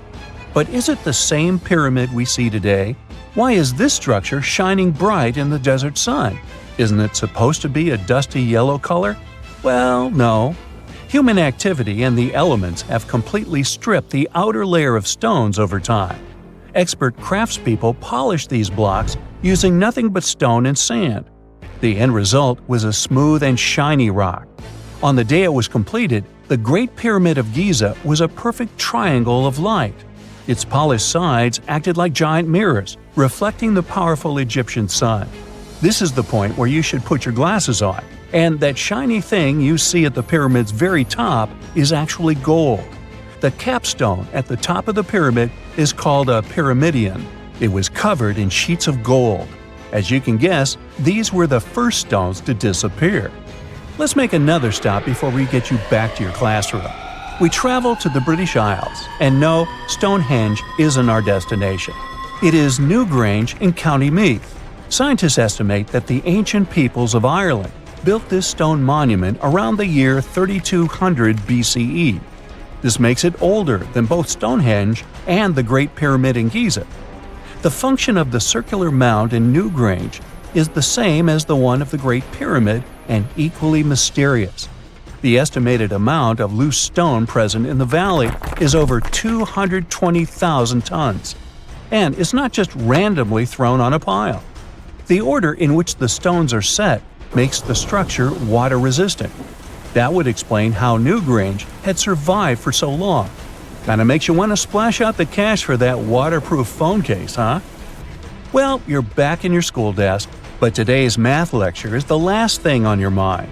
But is it the same pyramid we see today? Why is this structure shining bright in the desert sun? Isn't it supposed to be a dusty yellow color? Well, no. Human activity and the elements have completely stripped the outer layer of stones over time. Expert craftspeople polished these blocks using nothing but stone and sand. The end result was a smooth and shiny rock. On the day it was completed, the Great Pyramid of Giza was a perfect triangle of light. Its polished sides acted like giant mirrors, reflecting the powerful Egyptian sun. This is the point where you should put your glasses on, and that shiny thing you see at the pyramid's very top is actually gold. The capstone at the top of the pyramid is called a pyramidion. It was covered in sheets of gold. As you can guess, these were the first stones to disappear. Let's make another stop before we get you back to your classroom. We travel to the British Isles, and no, Stonehenge isn't our destination. It is Newgrange in County Meath. Scientists estimate that the ancient peoples of Ireland built this stone monument around the year 3200 BCE. This makes it older than both Stonehenge and the Great Pyramid in Giza. The function of the circular mound in Newgrange is the same as the one of the Great Pyramid and equally mysterious. The estimated amount of loose stone present in the valley is over 220,000 tons. And it's not just randomly thrown on a pile. The order in which the stones are set makes the structure water-resistant. That would explain how Newgrange had survived for so long. Kinda makes you want to splash out the cash for that waterproof phone case, huh? Well, you're back in your school desk, but today's math lecture is the last thing on your mind.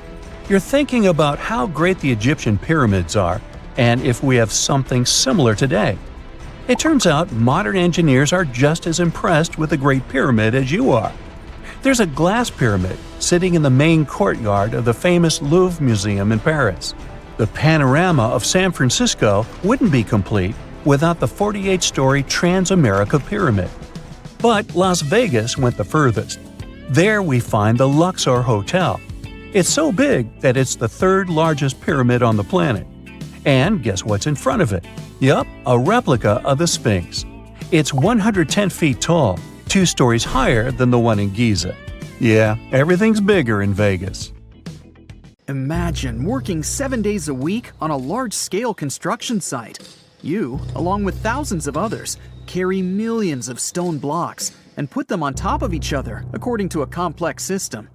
You're thinking about how great the Egyptian pyramids are, and if we have something similar today. It turns out modern engineers are just as impressed with the Great Pyramid as you are. There's a glass pyramid sitting in the main courtyard of the famous Louvre Museum in Paris. The panorama of San Francisco wouldn't be complete without the 48-story Transamerica Pyramid. But Las Vegas went the furthest. There we find the Luxor Hotel. It's so big that it's the third largest pyramid on the planet. And guess what's in front of it? Yup, a replica of the Sphinx. It's 110 feet tall, 2 stories higher than the one in Giza. Yeah, everything's bigger in Vegas. Imagine working 7 days a week on a large-scale construction site. You, along with thousands of others, carry millions of stone blocks and put them on top of each other according to a complex system.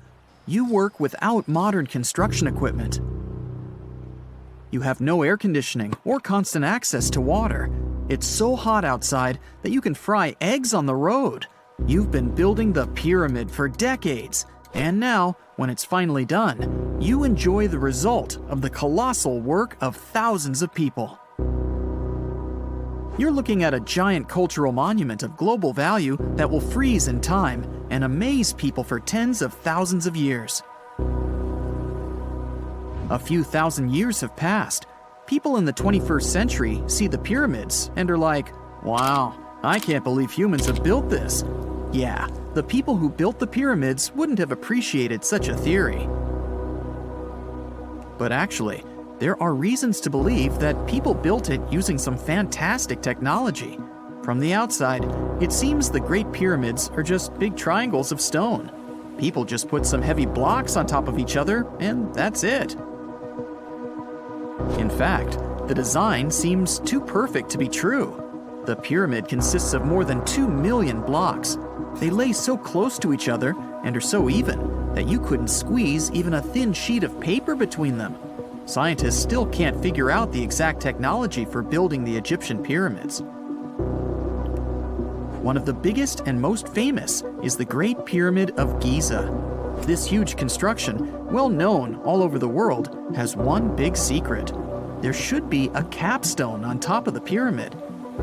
You work without modern construction equipment. You have no air conditioning or constant access to water. It's so hot outside that you can fry eggs on the road. You've been building the pyramid for decades, and now, when it's finally done, you enjoy the result of the colossal work of thousands of people. You're looking at a giant cultural monument of global value that will freeze in time and amaze people for tens of thousands of years. A few thousand years have passed. People in the 21st century see the pyramids and are like, wow, I can't believe humans have built this. Yeah, the people who built the pyramids wouldn't have appreciated such a theory. But actually, there are reasons to believe that people built it using some fantastic technology. From the outside, it seems the Great Pyramids are just big triangles of stone. People just put some heavy blocks on top of each other, and that's it. In fact, the design seems too perfect to be true. The pyramid consists of more than 2 million blocks. They lay so close to each other and are so even that you couldn't squeeze even a thin sheet of paper between them. Scientists still can't figure out the exact technology for building the Egyptian pyramids. One of the biggest and most famous is the Great Pyramid of Giza. This huge construction, well known all over the world, has one big secret. There should be a capstone on top of the pyramid.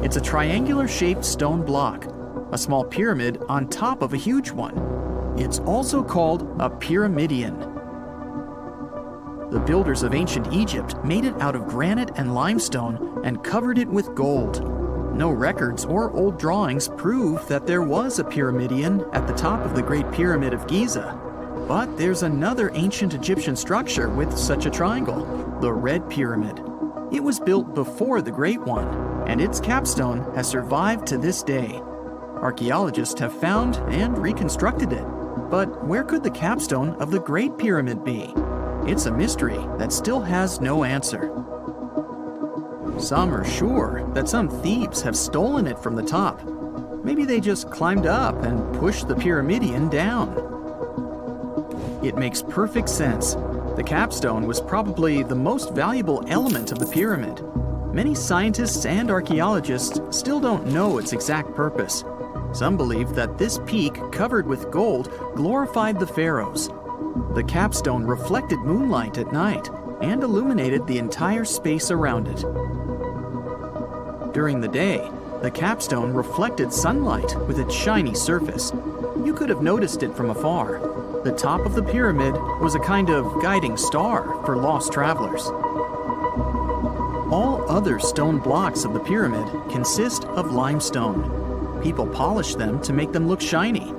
It's a triangular-shaped stone block, a small pyramid on top of a huge one. It's also called a pyramidion. The builders of ancient Egypt made it out of granite and limestone and covered it with gold. No records or old drawings prove that there was a pyramidion at the top of the Great Pyramid of Giza. But there's another ancient Egyptian structure with such a triangle, the Red Pyramid. It was built before the Great One, and its capstone has survived to this day. Archaeologists have found and reconstructed it. But where could the capstone of the Great Pyramid be? It's a mystery that still has no answer. Some are sure that some thieves have stolen it from the top. Maybe they just climbed up and pushed the pyramidion down. It makes perfect sense. The capstone was probably the most valuable element of the pyramid. Many scientists and archaeologists still don't know its exact purpose. Some believe that this peak covered with gold glorified the pharaohs. The capstone reflected moonlight at night and illuminated the entire space around it. During the day, the capstone reflected sunlight with its shiny surface. You could have noticed it from afar. The top of the pyramid was a kind of guiding star for lost travelers. All other stone blocks of the pyramid consist of limestone. People polished them to make them look shiny.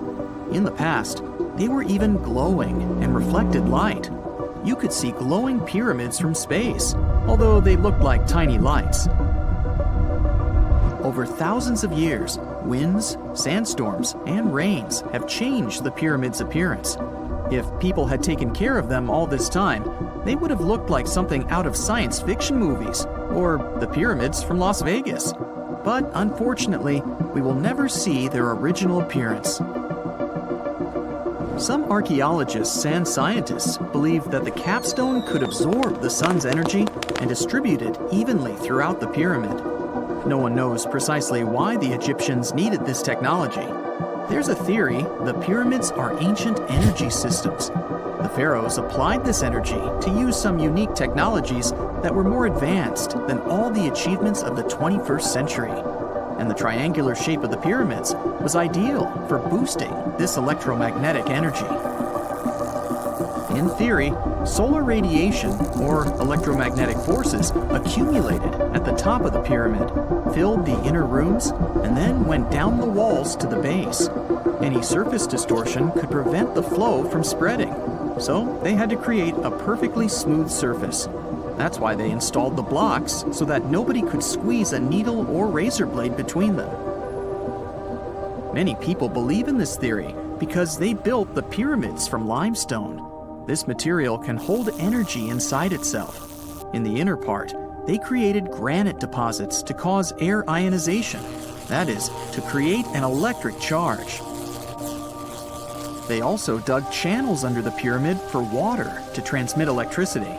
In the past, they were even glowing and reflected light. You could see glowing pyramids from space, although they looked like tiny lights. Over thousands of years, winds, sandstorms, and rains have changed the pyramid's appearance. If people had taken care of them all this time, they would have looked like something out of science fiction movies, or the pyramids from Las Vegas. But unfortunately, we will never see their original appearance. Some archaeologists and scientists believe that the capstone could absorb the sun's energy and distribute it evenly throughout the pyramid. No one knows precisely why the Egyptians needed this technology. There's a theory the pyramids are ancient energy systems. The pharaohs applied this energy to use some unique technologies that were more advanced than all the achievements of the 21st century. And the triangular shape of the pyramids was ideal for boosting this electromagnetic energy. In theory, solar radiation, or electromagnetic forces, accumulated at the top of the pyramid, filled the inner rooms, and then went down the walls to the base. Any surface distortion could prevent the flow from spreading, so they had to create a perfectly smooth surface. That's why they installed the blocks so that nobody could squeeze a needle or razor blade between them. Many people believe in this theory because they built the pyramids from limestone. This material can hold energy inside itself. In the inner part, they created granite deposits to cause air ionization, that is, to create an electric charge. They also dug channels under the pyramid for water to transmit electricity.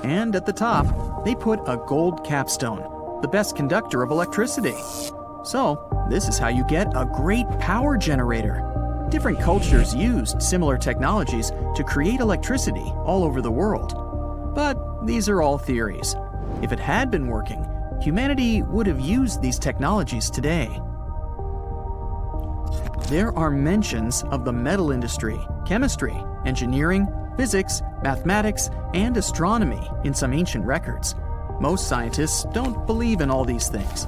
And at the top, they put a gold capstone, the best conductor of electricity. So, this is how you get a great power generator. Different cultures used similar technologies to create electricity all over the world. But these are all theories. If it had been working, humanity would have used these technologies today. There are mentions of the metal industry, chemistry, engineering, physics, mathematics, and astronomy in some ancient records. Most scientists don't believe in all these things.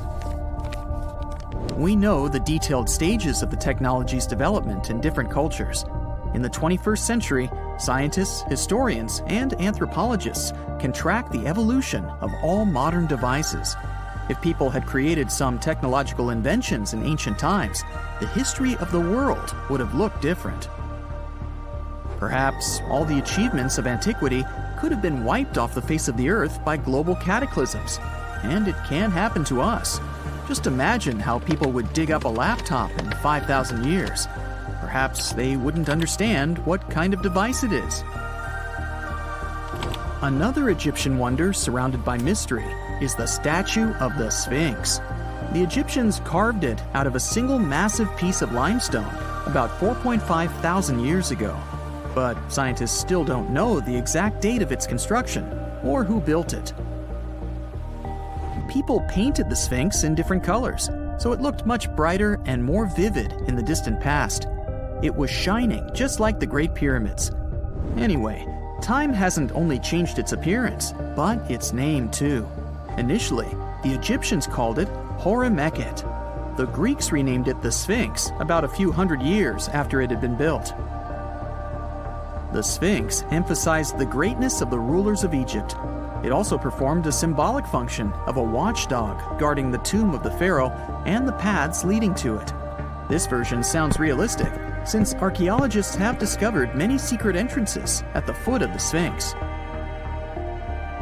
We know the detailed stages of the technology's development in different cultures. In the 21st century, scientists, historians, and anthropologists can track the evolution of all modern devices. If people had created some technological inventions in ancient times, the history of the world would have looked different. Perhaps all the achievements of antiquity could have been wiped off the face of the earth by global cataclysms, and it can happen to us. Just imagine how people would dig up a laptop in 5,000 years. Perhaps they wouldn't understand what kind of device it is. Another Egyptian wonder surrounded by mystery is the statue of the Sphinx. The Egyptians carved it out of a single massive piece of limestone about 4.5 thousand years ago. But scientists still don't know the exact date of its construction or who built it. People painted the Sphinx in different colors, so it looked much brighter and more vivid in the distant past. It was shining just like the Great Pyramids. Anyway, time hasn't only changed its appearance, but its name too. Initially, the Egyptians called it Horemheb. The Greeks renamed it the Sphinx about a few hundred years after it had been built. The Sphinx emphasized the greatness of the rulers of Egypt. It also performed a symbolic function of a watchdog guarding the tomb of the pharaoh and the paths leading to it. This version sounds realistic, since archaeologists have discovered many secret entrances at the foot of the Sphinx.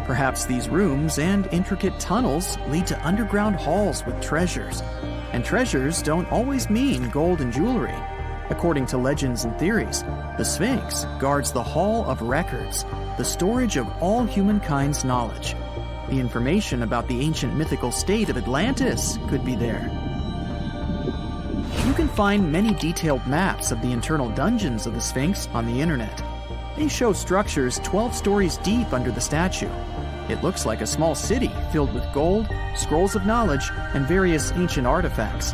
Perhaps these rooms and intricate tunnels lead to underground halls with treasures. And treasures don't always mean gold and jewelry. According to legends and theories, the Sphinx guards the Hall of Records, the storage of all humankind's knowledge. The information about the ancient mythical state of Atlantis could be there. You can find many detailed maps of the internal dungeons of the Sphinx on the internet. They show structures 12 stories deep under the statue. It looks like a small city filled with gold, scrolls of knowledge, and various ancient artifacts.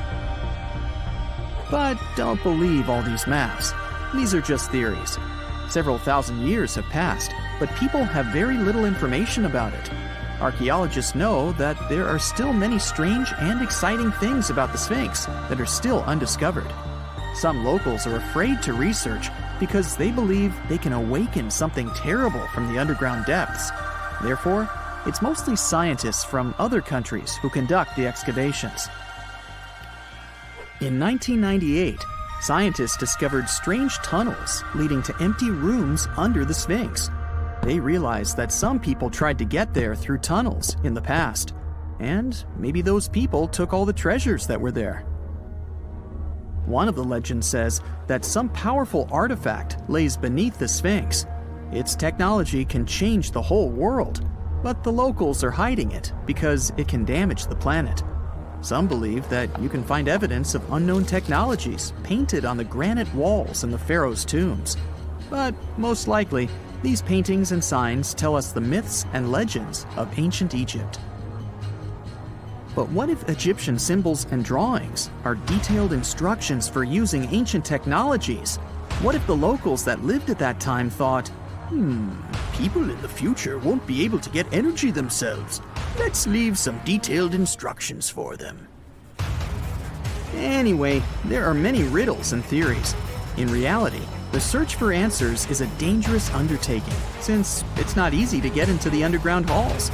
But don't believe all these maps. These are just theories. Several thousand years have passed, but people have very little information about it. Archaeologists know that there are still many strange and exciting things about the Sphinx that are still undiscovered. Some locals are afraid to research because they believe they can awaken something terrible from the underground depths. Therefore, it's mostly scientists from other countries who conduct the excavations. In 1998, scientists discovered strange tunnels leading to empty rooms under the Sphinx. They realized that some people tried to get there through tunnels in the past, and maybe those people took all the treasures that were there. One of the legends says that some powerful artifact lays beneath the Sphinx. Its technology can change the whole world, but the locals are hiding it because it can damage the planet. Some believe that you can find evidence of unknown technologies painted on the granite walls in the pharaoh's tombs. But most likely, these paintings and signs tell us the myths and legends of ancient Egypt. But what if Egyptian symbols and drawings are detailed instructions for using ancient technologies? What if the locals that lived at that time thought, people in the future won't be able to get energy themselves. Let's leave some detailed instructions for them. Anyway, there are many riddles and theories. In reality, the search for answers is a dangerous undertaking, since it's not easy to get into the underground halls.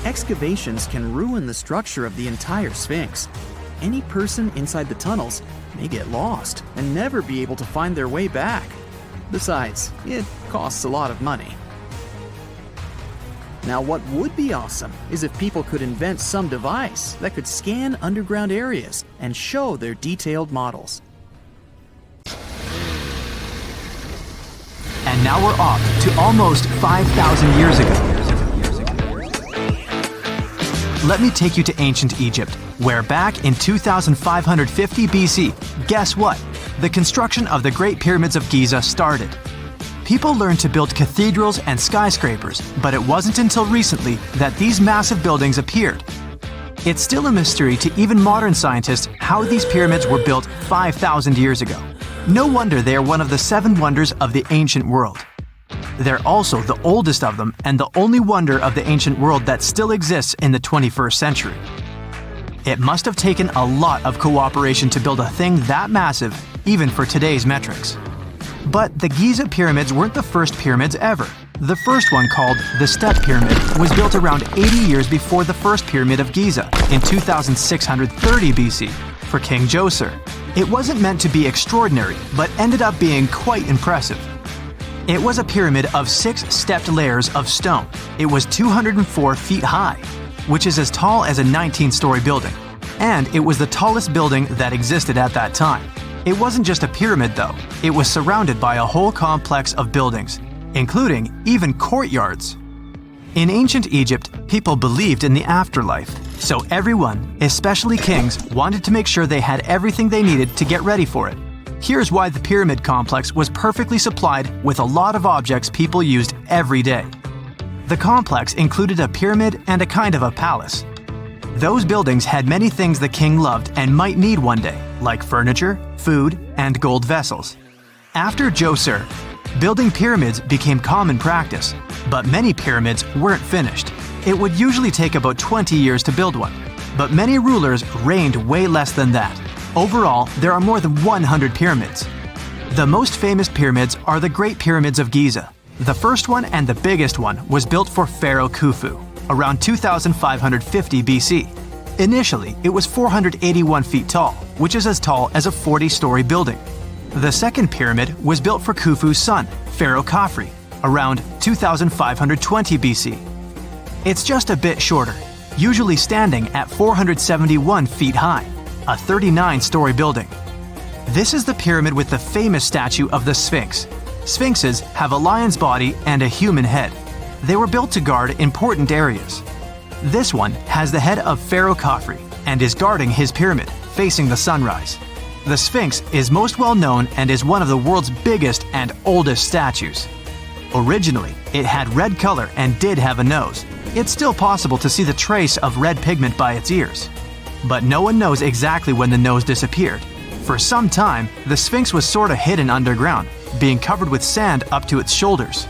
Excavations can ruin the structure of the entire Sphinx. Any person inside the tunnels may get lost and never be able to find their way back. Besides, it costs a lot of money. Now, what would be awesome is if people could invent some device that could scan underground areas and show their detailed models. And now we're off to almost 5,000 years ago. Let me take you to ancient Egypt, where back in 2550 BC, guess what? The construction of the Great Pyramids of Giza started. People learned to build cathedrals and skyscrapers, but it wasn't until recently that these massive buildings appeared. It's still a mystery to even modern scientists how these pyramids were built 5,000 years ago. No wonder they are one of the 7 wonders of the ancient world. They're also the oldest of them and the only wonder of the ancient world that still exists in the 21st century. It must have taken a lot of cooperation to build a thing that massive, even for today's metrics. But the Giza pyramids weren't the first pyramids ever. The first one, called the Step Pyramid, was built around 80 years before the first pyramid of Giza in 2630 BC for King Djoser. It wasn't meant to be extraordinary, but ended up being quite impressive. It was a pyramid of 6 stepped layers of stone. It was 204 feet high, which is as tall as a 19-story building. And it was the tallest building that existed at that time. It wasn't just a pyramid though, it was surrounded by a whole complex of buildings, including even courtyards. In ancient Egypt, people believed in the afterlife, so everyone, especially kings, wanted to make sure they had everything they needed to get ready for it. Here's why the pyramid complex was perfectly supplied with a lot of objects people used every day. The complex included a pyramid and a kind of a palace. Those buildings had many things the king loved and might need one day, like furniture, food, and gold vessels. After Djoser, building pyramids became common practice, but many pyramids weren't finished. It would usually take about 20 years to build one, but many rulers reigned way less than that. Overall, there are more than 100 pyramids. The most famous pyramids are the Great Pyramids of Giza. The first one and the biggest one was built for Pharaoh Khufu, around 2550 BC. Initially, it was 481 feet tall, which is as tall as a 40-story building. The second pyramid was built for Khufu's son, Pharaoh Khafre, around 2520 BC. It's just a bit shorter, usually standing at 471 feet high, a 39-story building. This is the pyramid with the famous statue of the Sphinx. Sphinxes have a lion's body and a human head. They were built to guard important areas. This one has the head of Pharaoh Khafre and is guarding his pyramid, facing the sunrise. The Sphinx is most well known and is one of the world's biggest and oldest statues. Originally, it had red color and did have a nose. It's still possible to see the trace of red pigment by its ears. But no one knows exactly when the nose disappeared. For some time, the Sphinx was sort of hidden underground, being covered with sand up to its shoulders.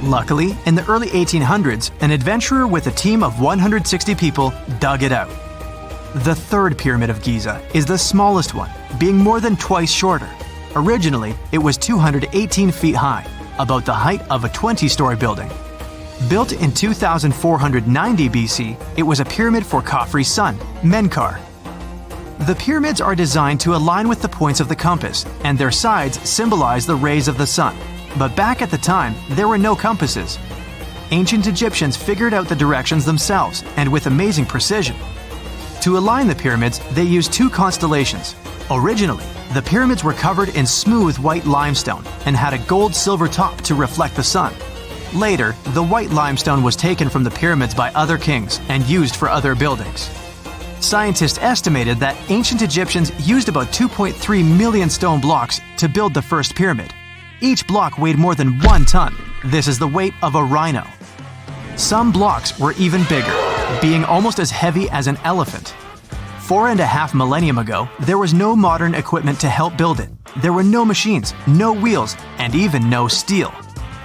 Luckily, in the early 1800s, an adventurer with a team of 160 people dug it out. The third pyramid of Giza is the smallest one, being more than twice shorter. Originally, it was 218 feet high, about the height of a 20-story building. Built in 2490 BC, it was a pyramid for Khafre's son, Menkaure. The pyramids are designed to align with the points of the compass, and their sides symbolize the rays of the sun. But back at the time, there were no compasses. Ancient Egyptians figured out the directions themselves, and with amazing precision. To align the pyramids, they used 2 constellations. Originally, The pyramids were covered in smooth white limestone and had a gold-silver top to reflect the sun. Later, the white limestone was taken from the pyramids by other kings and used for other buildings. Scientists estimated that ancient Egyptians used about 2.3 million stone blocks to build the first pyramid. Each block weighed more than 1 ton. This is the weight of a rhino. Some blocks were even bigger, being almost as heavy as an elephant. 4.5 millennia ago, there was no modern equipment to help build it. There were no machines, no wheels, and even no steel.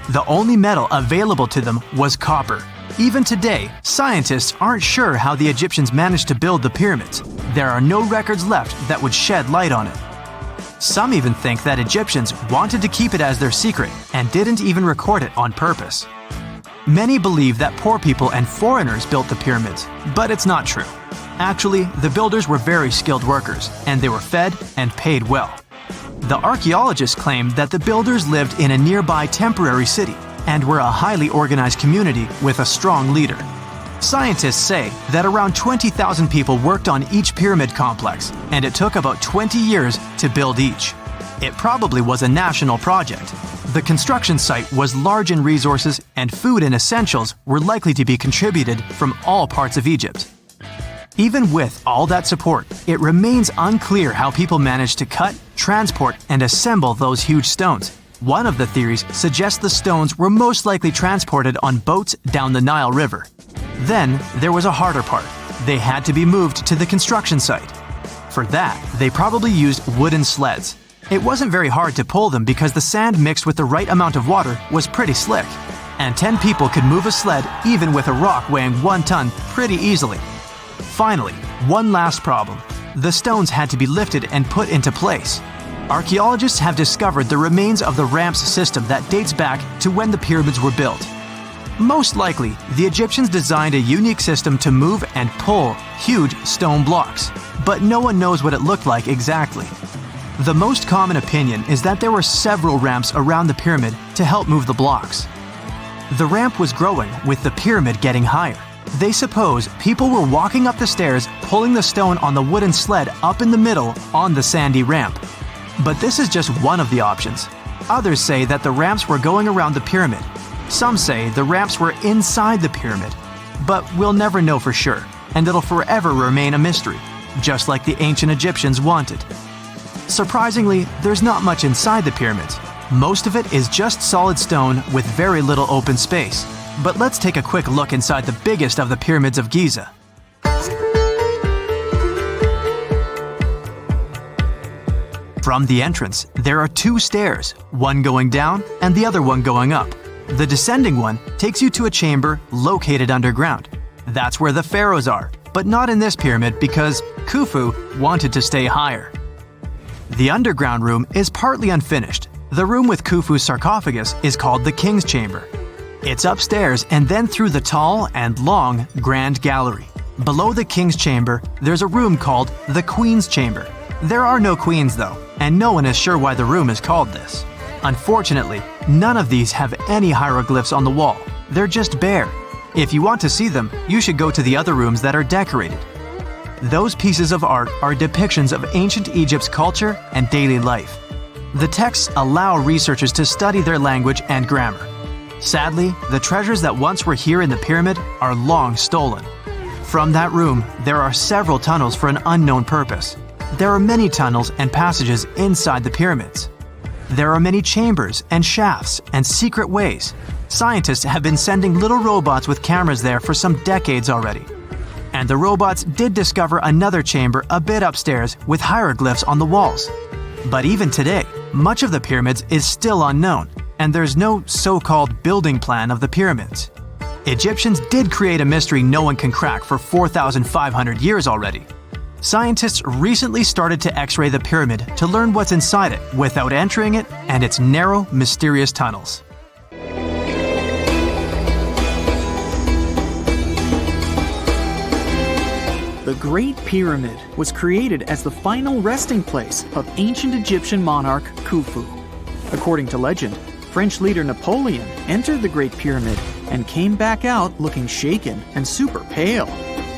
The only metal available to them was copper. Even today, scientists aren't sure how the Egyptians managed to build the pyramids. There are no records left that would shed light on it. Some even think that Egyptians wanted to keep it as their secret and didn't even record it on purpose. Many believe that poor people and foreigners built the pyramids, but it's not true. Actually, the builders were very skilled workers, and they were fed and paid well. The archaeologists claim that the builders lived in a nearby temporary city and were a highly organized community with a strong leader. Scientists say that around 20,000 people worked on each pyramid complex, and it took about 20 years to build each. It probably was a national project. The construction site was large in resources, and food and essentials were likely to be contributed from all parts of Egypt. Even with all that support, it remains unclear how people managed to cut, transport, and assemble those huge stones. One of the theories suggests the stones were most likely transported on boats down the Nile River. Then, there was a harder part. They had to be moved to the construction site. For that, they probably used wooden sleds. It wasn't very hard to pull them because the sand mixed with the right amount of water was pretty slick. And 10 people could move a sled even with a rock weighing 1 ton pretty easily. Finally, one last problem. The stones had to be lifted and put into place. Archaeologists have discovered the remains of the ramps system that dates back to when the pyramids were built. Most likely, the Egyptians designed a unique system to move and pull huge stone blocks, but no one knows what it looked like exactly. The most common opinion is that there were several ramps around the pyramid to help move the blocks. The ramp was growing with the pyramid getting higher. They suppose people were walking up the stairs, pulling the stone on the wooden sled up in the middle on the sandy ramp. But this is just one of the options. Others say that the ramps were going around the pyramid. Some say the ramps were inside the pyramid. But we'll never know for sure, and it'll forever remain a mystery, just like the ancient Egyptians wanted. Surprisingly, there's not much inside the pyramids. Most of it is just solid stone with very little open space. But let's take a quick look inside the biggest of the pyramids of Giza. From the entrance, there are 2 stairs, one going down and the other one going up. The descending one takes you to a chamber located underground. That's where the pharaohs are, but not in this pyramid because Khufu wanted to stay higher. The underground room is partly unfinished. The room with Khufu's sarcophagus is called the King's Chamber. It's upstairs and then through the tall and long Grand Gallery. Below the King's Chamber, there's a room called the Queen's Chamber. There are no queens though, and no one is sure why the room is called this. Unfortunately, none of these have any hieroglyphs on the wall. They're just bare. If you want to see them, you should go to the other rooms that are decorated. Those pieces of art are depictions of ancient Egypt's culture and daily life. The texts allow researchers to study their language and grammar. Sadly, the treasures that once were here in the pyramid are long stolen. From that room, there are several tunnels for an unknown purpose. There are many tunnels and passages inside the pyramids. There are many chambers and shafts and secret ways. Scientists have been sending little robots with cameras there for some decades already. And the robots did discover another chamber a bit upstairs with hieroglyphs on the walls. But even today, much of the pyramids is still unknown, and there's no so-called building plan of the pyramids. Egyptians did create a mystery no one can crack for 4,500 years already. Scientists recently started to X-ray the pyramid to learn what's inside it without entering it and its narrow, mysterious tunnels. The Great Pyramid was created as the final resting place of ancient Egyptian monarch Khufu. According to legend, French leader Napoleon entered the Great Pyramid and came back out looking shaken and super pale.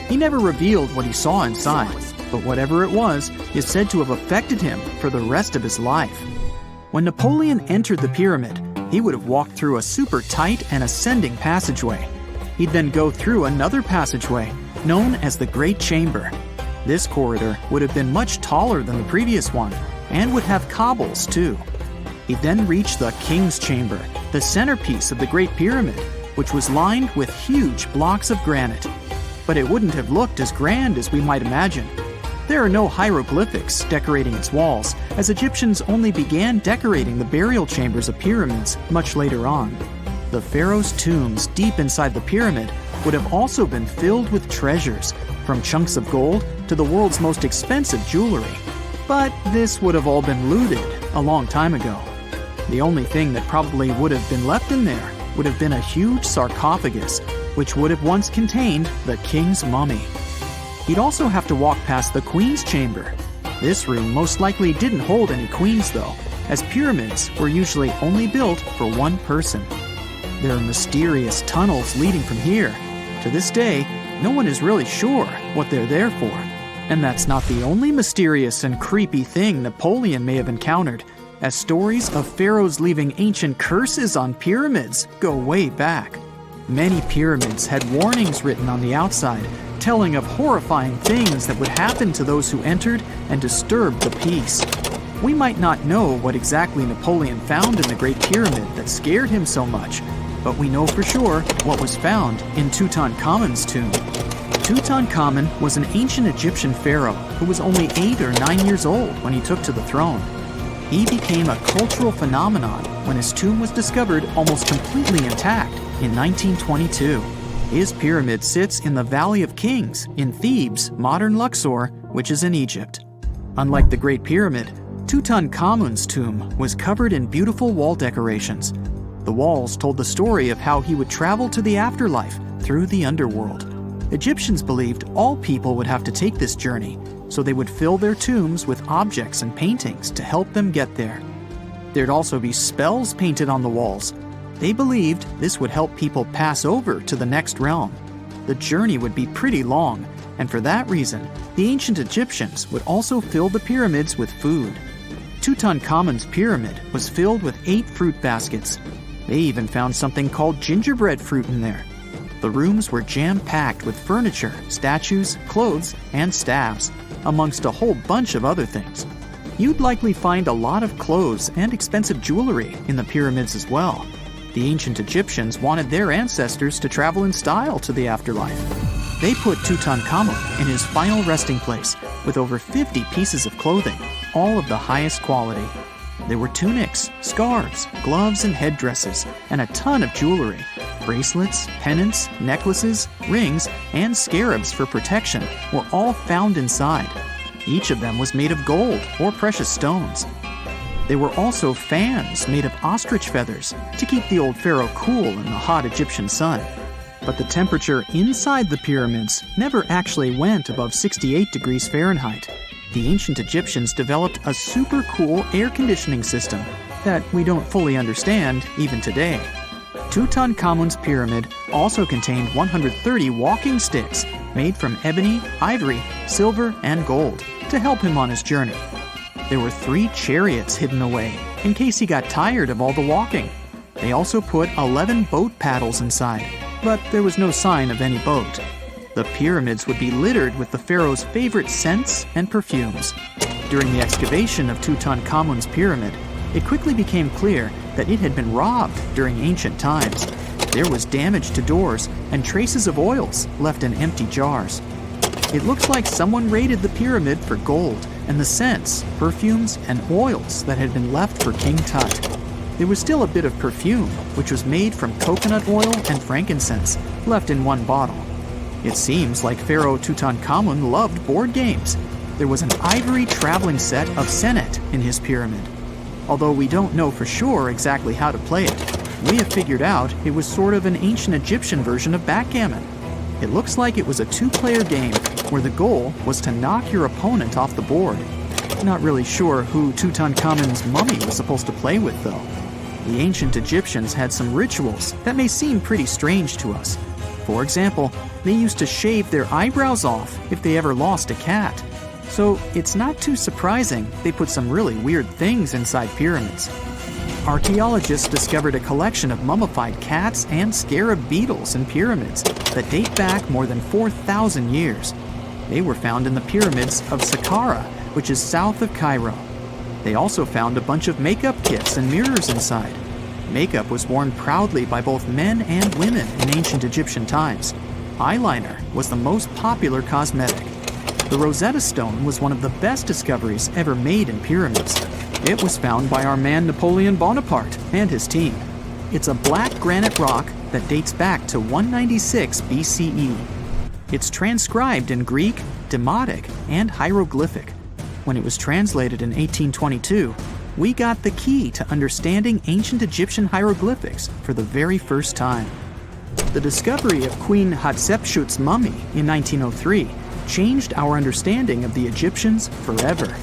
He never revealed what he saw inside, but whatever it was is said to have affected him for the rest of his life. When Napoleon entered the pyramid, he would have walked through a super tight and ascending passageway. He'd then go through another passageway, known as the Great Chamber. This corridor would have been much taller than the previous one, and would have cobbles too. He'd then reach the King's Chamber, the centerpiece of the Great Pyramid, which was lined with huge blocks of granite. But it wouldn't have looked as grand as we might imagine. There are no hieroglyphics decorating its walls, as Egyptians only began decorating the burial chambers of pyramids much later on. The pharaoh's tombs deep inside the pyramid would have also been filled with treasures, from chunks of gold to the world's most expensive jewelry. But this would have all been looted a long time ago. The only thing that probably would have been left in there would have been a huge sarcophagus, which would have once contained the king's mummy. He'd also have to walk past the queen's chamber. This room most likely didn't hold any queens though, as pyramids were usually only built for one person. There are mysterious tunnels leading from here. To this day, no one is really sure what they're there for. And that's not the only mysterious and creepy thing Napoleon may have encountered, as stories of pharaohs leaving ancient curses on pyramids go way back. Many pyramids had warnings written on the outside, telling of horrifying things that would happen to those who entered and disturbed the peace. We might not know what exactly Napoleon found in the Great Pyramid that scared him so much, but we know for sure what was found in Tutankhamun's tomb. Tutankhamun was an ancient Egyptian pharaoh who was only 8 or 9 years old when he took to the throne. He became a cultural phenomenon when his tomb was discovered almost completely intact in 1922. His pyramid sits in the Valley of Kings in Thebes, modern Luxor, which is in Egypt. Unlike the Great Pyramid, Tutankhamun's tomb was covered in beautiful wall decorations. The walls told the story of how he would travel to the afterlife through the underworld. Egyptians believed all people would have to take this journey, so they would fill their tombs with objects and paintings to help them get there. There'd also be spells painted on the walls. They believed this would help people pass over to the next realm. The journey would be pretty long, and for that reason, the ancient Egyptians would also fill the pyramids with food. Tutankhamun's pyramid was filled with 8 fruit baskets. They even found something called gingerbread fruit in there. The rooms were jam-packed with furniture, statues, clothes, and staffs, amongst a whole bunch of other things. You'd likely find a lot of clothes and expensive jewelry in the pyramids as well. The ancient Egyptians wanted their ancestors to travel in style to the afterlife. They put Tutankhamun in his final resting place with over 50 pieces of clothing, all of the highest quality. There were tunics, scarves, gloves, and headdresses, and a ton of jewelry. Bracelets, pendants, necklaces, rings, and scarabs for protection were all found inside. Each of them was made of gold or precious stones. There were also fans made of ostrich feathers to keep the old pharaoh cool in the hot Egyptian sun. But the temperature inside the pyramids never actually went above 68 degrees Fahrenheit. The ancient Egyptians developed a super cool air conditioning system that we don't fully understand even today. Tutankhamun's pyramid also contained 130 walking sticks made from ebony, ivory, silver, and gold to help him on his journey. There were 3 chariots hidden away in case he got tired of all the walking. They also put 11 boat paddles inside, but there was no sign of any boat. The pyramids would be littered with the pharaoh's favorite scents and perfumes. During the excavation of Tutankhamun's pyramid, it quickly became clear that it had been robbed during ancient times. There was damage to doors and traces of oils left in empty jars. It looks like someone raided the pyramid for gold and the scents, perfumes, and oils that had been left for King Tut. There was still a bit of perfume, which was made from coconut oil and frankincense, left in one bottle. It seems like Pharaoh Tutankhamun loved board games. There was an ivory traveling set of senet in his pyramid. Although we don't know for sure exactly how to play it, we have figured out it was sort of an ancient Egyptian version of backgammon. It looks like it was a 2-player game where the goal was to knock your opponent off the board. Not really sure who Tutankhamun's mummy was supposed to play with though. The ancient Egyptians had some rituals that may seem pretty strange to us. For example, they used to shave their eyebrows off if they ever lost a cat. So it's not too surprising they put some really weird things inside pyramids. Archaeologists discovered a collection of mummified cats and scarab beetles in pyramids that date back more than 4,000 years. They were found in the pyramids of Saqqara, which is south of Cairo. They also found a bunch of makeup kits and mirrors inside. Makeup was worn proudly by both men and women in ancient Egyptian times. Eyeliner was the most popular cosmetic. The Rosetta Stone was one of the best discoveries ever made in pyramids. It was found by our man Napoleon Bonaparte and his team. It's a black granite rock that dates back to 196 BCE. It's transcribed in Greek, Demotic, and hieroglyphic. When it was translated in 1822, we got the key to understanding ancient Egyptian hieroglyphics for the very first time. The discovery of Queen Hatshepsut's mummy in 1903 changed our understanding of the Egyptians forever.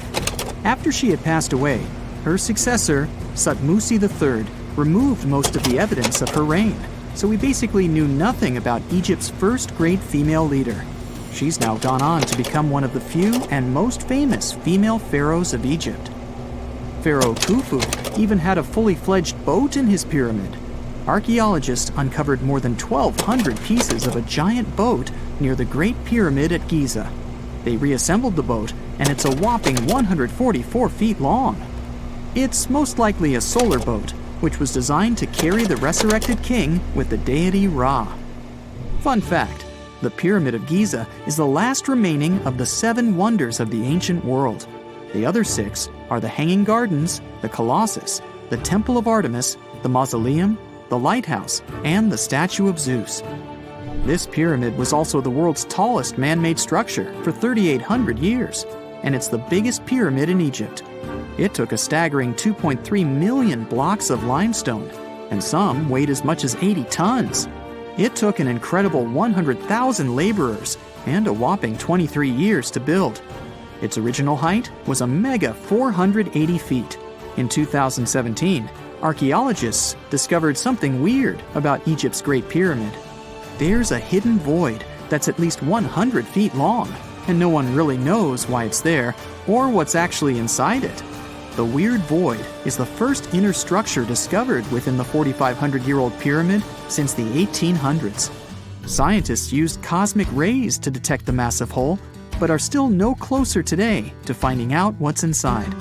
After she had passed away, her successor, Thutmose III, removed most of the evidence of her reign, so we basically knew nothing about Egypt's first great female leader. She's now gone on to become one of the few and most famous female pharaohs of Egypt. Pharaoh Khufu even had a fully fledged boat in his pyramid. Archaeologists uncovered more than 1,200 pieces of a giant boat near the Great Pyramid at Giza. They reassembled the boat, and it's a whopping 144 feet long. It's most likely a solar boat, which was designed to carry the resurrected king with the deity Ra. Fun fact, the Pyramid of Giza is the last remaining of the 7 wonders of the ancient world. The other 6 are the Hanging Gardens, the Colossus, the Temple of Artemis, the Mausoleum, the Lighthouse, and the Statue of Zeus. This pyramid was also the world's tallest man-made structure for 3,800 years, and it's the biggest pyramid in Egypt. It took a staggering 2.3 million blocks of limestone, and some weighed as much as 80 tons. It took an incredible 100,000 laborers and a whopping 23 years to build. Its original height was a mega 480 feet. In 2017, archaeologists discovered something weird about Egypt's Great Pyramid. There's a hidden void that's at least 100 feet long, and no one really knows why it's there or what's actually inside it. The weird void is the first inner structure discovered within the 4,500-year-old pyramid since the 1800s. Scientists used cosmic rays to detect the massive hole, but are still no closer today to finding out what's inside.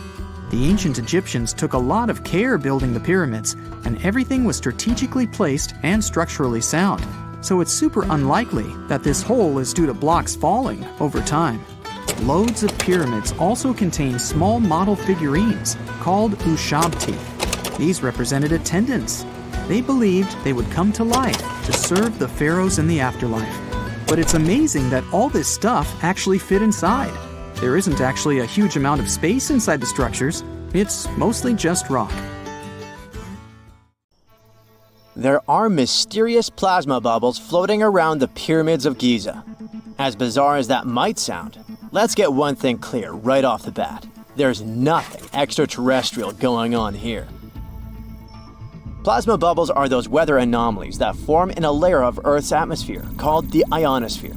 The ancient Egyptians took a lot of care building the pyramids, and everything was strategically placed and structurally sound, so it's super unlikely that this hole is due to blocks falling over time. Loads of pyramids also contain small model figurines called ushabti. These represented attendants. They believed they would come to life to serve the pharaohs in the afterlife. But it's amazing that all this stuff actually fit inside. There isn't actually a huge amount of space inside the structures. It's mostly just rock. There are mysterious plasma bubbles floating around the pyramids of Giza. As bizarre as that might sound, let's get one thing clear right off the bat. There's nothing extraterrestrial going on here. Plasma bubbles are those weather anomalies that form in a layer of Earth's atmosphere called the ionosphere.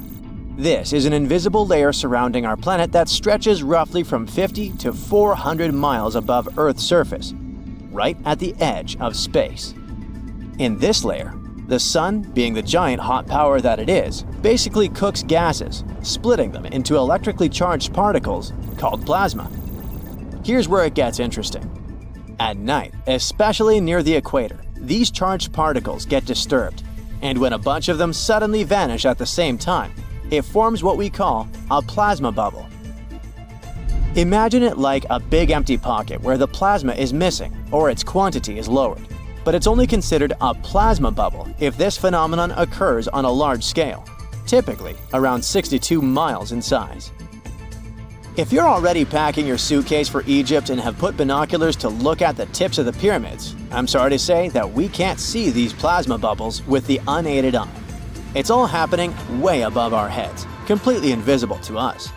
This is an invisible layer surrounding our planet that stretches roughly from 50 to 400 miles above Earth's surface, right at the edge of space. In this layer, the sun, being the giant hot power that it is, basically cooks gases, splitting them into electrically charged particles called plasma. Here's where it gets interesting. At night, especially near the equator, these charged particles get disturbed, and when a bunch of them suddenly vanish at the same time, it forms what we call a plasma bubble. Imagine it like a big empty pocket where the plasma is missing or its quantity is lowered. But it's only considered a plasma bubble if this phenomenon occurs on a large scale, typically around 62 miles in size. If you're already packing your suitcase for Egypt and have put binoculars to look at the tips of the pyramids, I'm sorry to say that we can't see these plasma bubbles with the unaided eye. It's all happening way above our heads, completely invisible to us.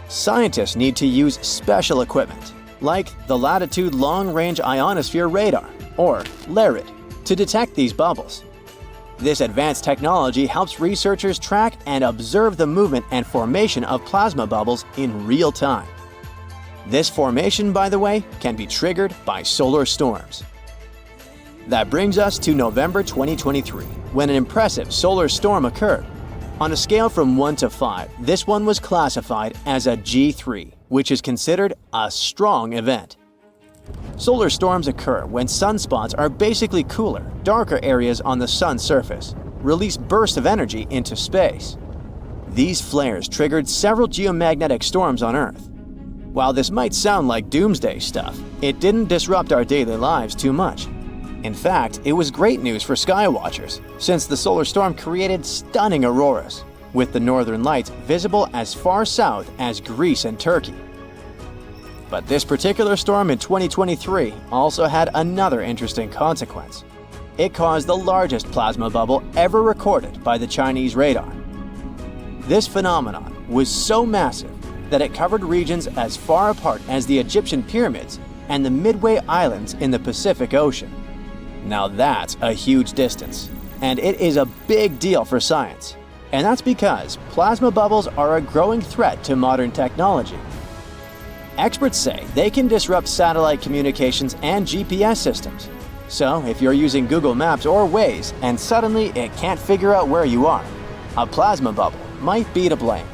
Scientists need to use special equipment, like the Latitude Long Range Ionosphere Radar, or LARID, to detect these bubbles. This advanced technology helps researchers track and observe the movement and formation of plasma bubbles in real time. This formation, by the way, can be triggered by solar storms. That brings us to November 2023, when an impressive solar storm occurred. On a scale from 1 to 5, this one was classified as a G3, which is considered a strong event. Solar storms occur when sunspots are basically cooler, darker areas on the sun's surface, release bursts of energy into space. These flares triggered several geomagnetic storms on Earth. While this might sound like doomsday stuff, it didn't disrupt our daily lives too much. In fact, it was great news for skywatchers, since the solar storm created stunning auroras, with the northern lights visible as far south as Greece and Turkey. But this particular storm in 2023 also had another interesting consequence. It caused the largest plasma bubble ever recorded by the Chinese radar. This phenomenon was so massive that it covered regions as far apart as the Egyptian pyramids and the Midway Islands in the Pacific Ocean. Now that's a huge distance, and it is a big deal for science. And that's because plasma bubbles are a growing threat to modern technology. Experts say they can disrupt satellite communications and GPS systems. So if you're using Google Maps or Waze and suddenly it can't figure out where you are, a plasma bubble might be to blame.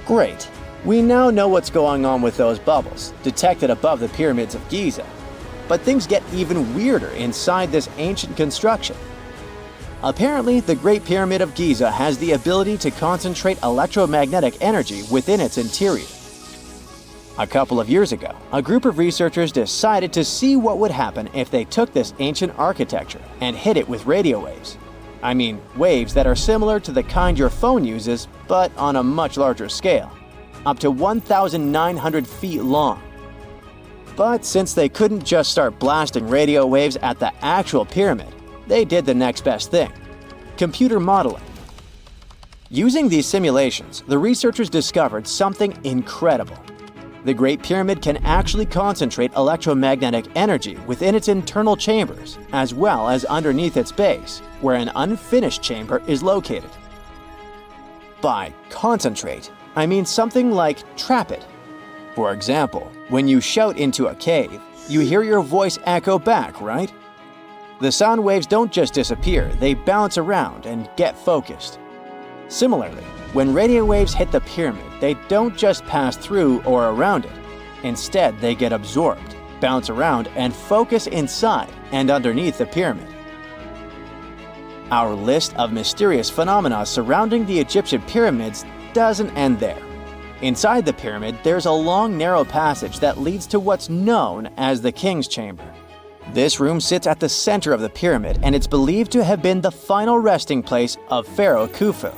Great. We now know what's going on with those bubbles, detected above the pyramids of Giza. But things get even weirder inside this ancient construction. Apparently, the Great Pyramid of Giza has the ability to concentrate electromagnetic energy within its interior. A couple of years ago, a group of researchers decided to see what would happen if they took this ancient architecture and hit it with radio waves. I mean, waves that are similar to the kind your phone uses, but on a much larger scale, up to 1,900 feet long. But since they couldn't just start blasting radio waves at the actual pyramid, they did the next best thing: computer modeling. Using these simulations, the researchers discovered something incredible. The Great Pyramid can actually concentrate electromagnetic energy within its internal chambers, as well as underneath its base, where an unfinished chamber is located. By concentrate, I mean something like trap it. For example, when you shout into a cave, you hear your voice echo back, right? The sound waves don't just disappear, they bounce around and get focused. Similarly, when radio waves hit the pyramid, they don't just pass through or around it. Instead, they get absorbed, bounce around, and focus inside and underneath the pyramid. Our list of mysterious phenomena surrounding the Egyptian pyramids doesn't end there. Inside the pyramid, there's a long, narrow passage that leads to what's known as the King's Chamber. This room sits at the center of the pyramid, and it's believed to have been the final resting place of Pharaoh Khufu,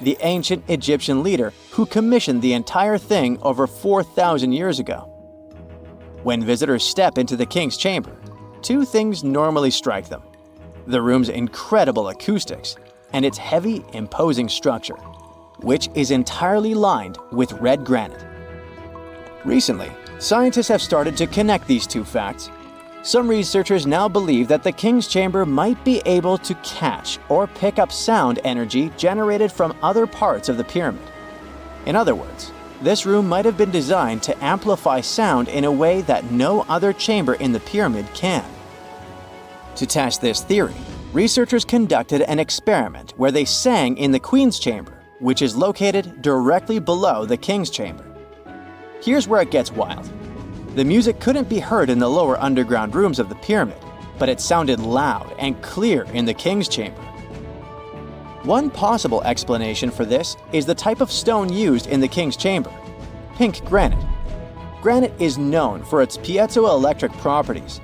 the ancient Egyptian leader who commissioned the entire thing over 4,000 years ago. When visitors step into the King's Chamber, two things normally strike them: the room's incredible acoustics and its heavy, imposing structure, which is entirely lined with red granite. Recently, scientists have started to connect these two facts. Some researchers now believe that the King's Chamber might be able to catch or pick up sound energy generated from other parts of the pyramid. In other words, this room might have been designed to amplify sound in a way that no other chamber in the pyramid can. To test this theory, researchers conducted an experiment where they sang in the Queen's Chamber, which is located directly below the King's Chamber. Here's where it gets wild. The music couldn't be heard in the lower underground rooms of the pyramid, but it sounded loud and clear in the King's Chamber. One possible explanation for this is the type of stone used in the King's Chamber: pink granite. Granite is known for its piezoelectric properties,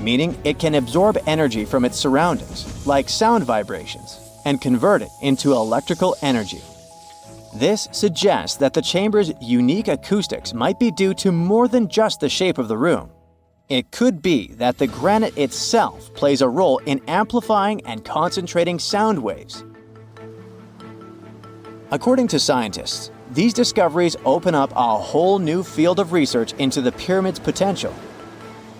meaning it can absorb energy from its surroundings, like sound vibrations, and convert it into electrical energy. This suggests that the chamber's unique acoustics might be due to more than just the shape of the room. It could be that the granite itself plays a role in amplifying and concentrating sound waves. According to scientists, these discoveries open up a whole new field of research into the pyramid's potential.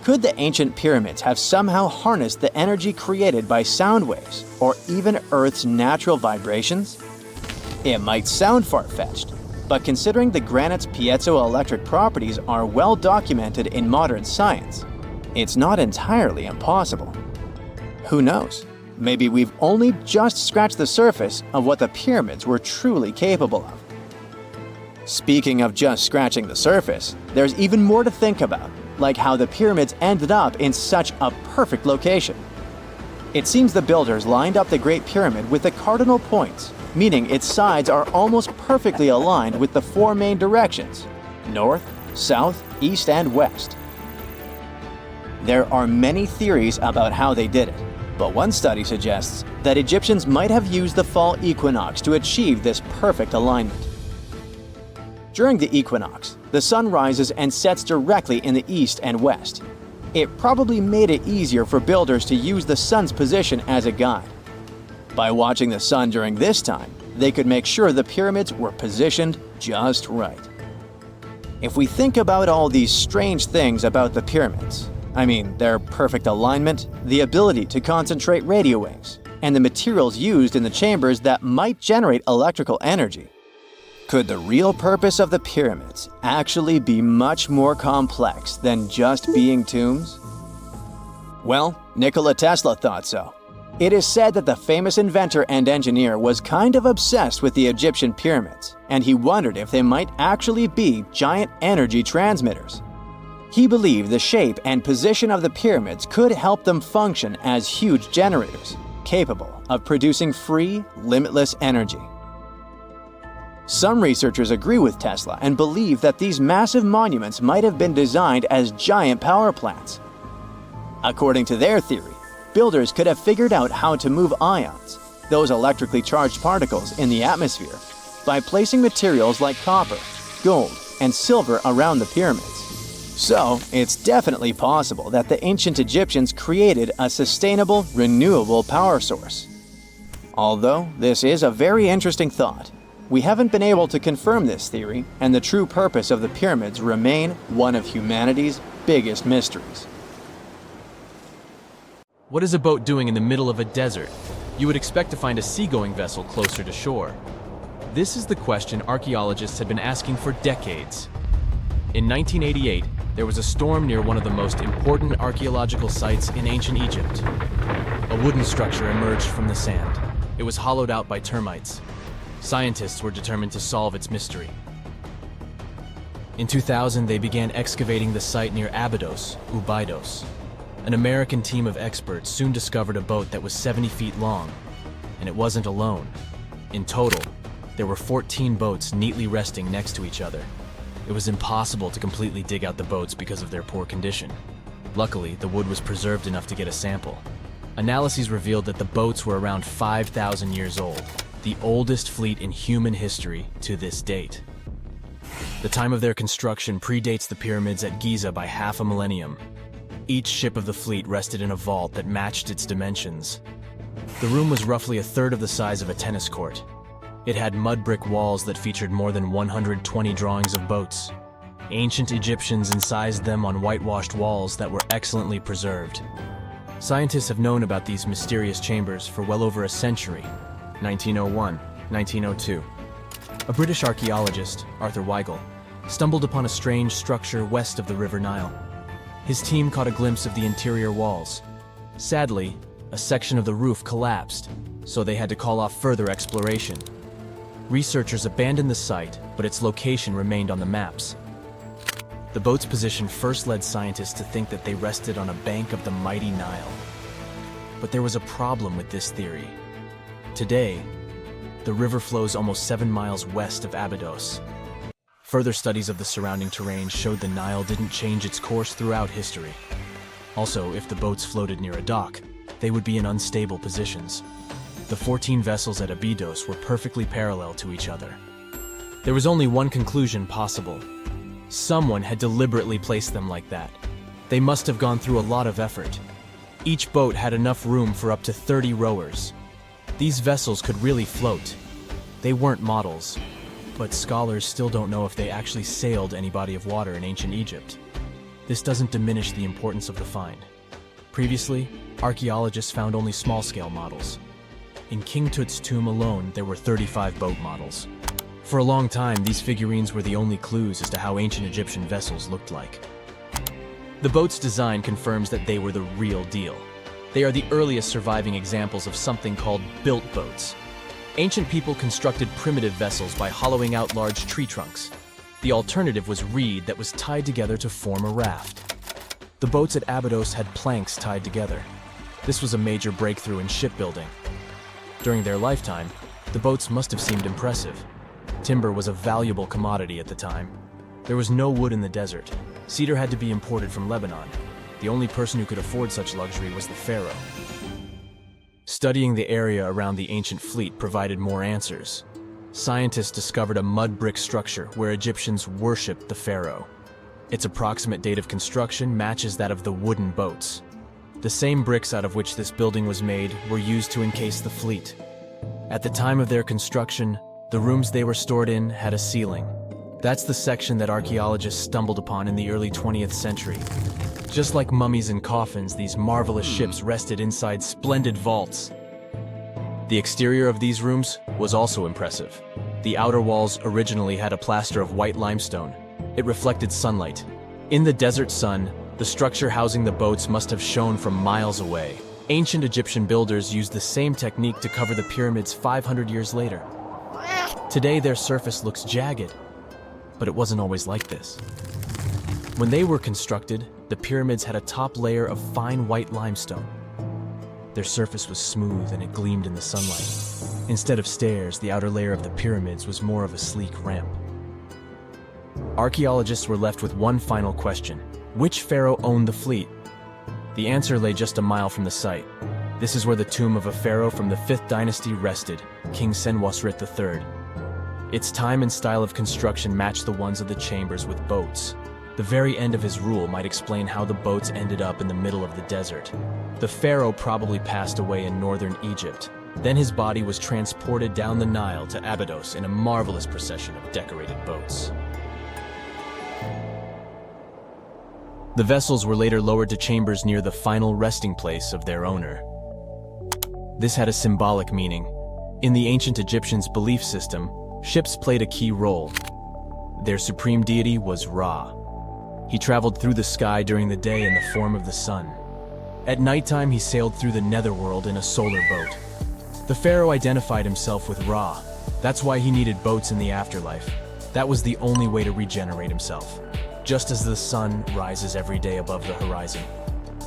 Could the ancient pyramids have somehow harnessed the energy created by sound waves, or even Earth's natural vibrations? It might sound far-fetched, But considering the granite's piezoelectric properties are well documented in modern science, it's not entirely impossible. Who knows? Maybe we've only just scratched the surface of what the pyramids were truly capable of. Speaking of just scratching the surface, there's even more to think about, like how the pyramids ended up in such a perfect location. It seems the builders lined up the Great Pyramid with the cardinal points, meaning its sides are almost perfectly aligned with the four main directions: north, south, east, and west. There are many theories about how they did it, but one study suggests that Egyptians might have used the fall equinox to achieve this perfect alignment. During the equinox, the sun rises and sets directly in the east and west. It probably made it easier for builders to use the sun's position as a guide. By watching the sun during this time, they could make sure the pyramids were positioned just right. If we think about all these strange things about the pyramids, I mean their perfect alignment, the ability to concentrate radio waves, and the materials used in the chambers that might generate electrical energy, could the real purpose of the pyramids actually be much more complex than just being tombs? Well, Nikola Tesla thought so. It is said that the famous inventor and engineer was kind of obsessed with the Egyptian pyramids, and he wondered if they might actually be giant energy transmitters. He believed the shape and position of the pyramids could help them function as huge generators, capable of producing free, limitless energy. Some researchers agree with Tesla and believe that these massive monuments might have been designed as giant power plants. According to their theory, builders could have figured out how to move ions, those electrically charged particles in the atmosphere, by placing materials like copper, gold, and silver around the pyramids. So, it's definitely possible that the ancient Egyptians created a sustainable, renewable power source. Although this is a very interesting thought, we haven't been able to confirm this theory, and the true purpose of the pyramids remain one of humanity's biggest mysteries. What is a boat doing in the middle of a desert? You would expect to find a seagoing vessel closer to shore. This is the question archaeologists had been asking for decades. In 1988, there was a storm near one of the most important archaeological sites in ancient Egypt. A wooden structure emerged from the sand. It was hollowed out by termites. Scientists were determined to solve its mystery. In 2000, they began excavating the site near Abydos, Ubidos. An American team of experts soon discovered a boat that was 70 feet long, and it wasn't alone. In total, there were 14 boats neatly resting next to each other. It was impossible to completely dig out the boats because of their poor condition. Luckily, the wood was preserved enough to get a sample. Analyses revealed that the boats were around 5,000 years old, the oldest fleet in human history to this date. The time of their construction predates the pyramids at Giza by half a millennium. Each ship of the fleet rested in a vault that matched its dimensions. The room was roughly a third of the size of a tennis court. It had mud brick walls that featured more than 120 drawings of boats. Ancient Egyptians incised them on whitewashed walls that were excellently preserved. Scientists have known about these mysterious chambers for well over a century. 1901, 1902. A British archaeologist, Arthur Weigel, stumbled upon a strange structure west of the River Nile. His team caught a glimpse of the interior walls. Sadly, a section of the roof collapsed, so they had to call off further exploration. Researchers abandoned the site, but its location remained on the maps. The boat's position first led scientists to think that they rested on a bank of the mighty Nile. But there was a problem with this theory. Today, the river flows almost 7 miles west of Abydos. Further studies of the surrounding terrain showed the Nile didn't change its course throughout history. Also, if the boats floated near a dock, they would be in unstable positions. The 14 vessels at Abydos were perfectly parallel to each other. There was only one conclusion possible. Someone had deliberately placed them like that. They must have gone through a lot of effort. Each boat had enough room for up to 30 rowers. These vessels could really float. They weren't models, but scholars still don't know if they actually sailed any body of water in ancient Egypt. This doesn't diminish the importance of the find. Previously, archaeologists found only small-scale models. In King Tut's tomb alone, there were 35 boat models. For a long time, these figurines were the only clues as to how ancient Egyptian vessels looked like. The boat's design confirms that they were the real deal. They are the earliest surviving examples of something called built boats. Ancient people constructed primitive vessels by hollowing out large tree trunks. The alternative was reed that was tied together to form a raft. The boats at Abydos had planks tied together. This was a major breakthrough in shipbuilding. During their lifetime, the boats must have seemed impressive. Timber was a valuable commodity at the time. There was no wood in the desert. Cedar had to be imported from Lebanon. The only person who could afford such luxury was the pharaoh. Studying the area around the ancient fleet provided more answers. Scientists discovered a mud brick structure where Egyptians worshipped the pharaoh. Its approximate date of construction matches that of the wooden boats. The same bricks out of which this building was made were used to encase the fleet. At the time of their construction, the rooms they were stored in had a ceiling. That's the section that archaeologists stumbled upon in the early 20th century. Just like mummies and coffins, these marvelous ships rested inside splendid vaults. The exterior of these rooms was also impressive. The outer walls originally had a plaster of white limestone. It reflected sunlight. In the desert sun, the structure housing the boats must have shone from miles away. Ancient Egyptian builders used the same technique to cover the pyramids 500 years later. Today, their surface looks jagged, but it wasn't always like this. When they were constructed, the pyramids had a top layer of fine white limestone. Their surface was smooth and it gleamed in the sunlight. Instead of stairs, the outer layer of the pyramids was more of a sleek ramp. Archaeologists were left with one final question. Which pharaoh owned the fleet? The answer lay just a mile from the site. This is where the tomb of a pharaoh from the 5th dynasty rested, King Senwosret III. Its time and style of construction matched the ones of the chambers with boats. The very end of his rule might explain how the boats ended up in the middle of the desert. The pharaoh probably passed away in northern Egypt. Then his body was transported down the Nile to Abydos in a marvelous procession of decorated boats. The vessels were later lowered to chambers near the final resting place of their owner. This had a symbolic meaning. In the ancient Egyptians' belief system, ships played a key role. Their supreme deity was Ra. He traveled through the sky during the day in the form of the sun. At nighttime, he sailed through the netherworld in a solar boat. The pharaoh identified himself with Ra. That's why he needed boats in the afterlife. That was the only way to regenerate himself. Just as the sun rises every day above the horizon.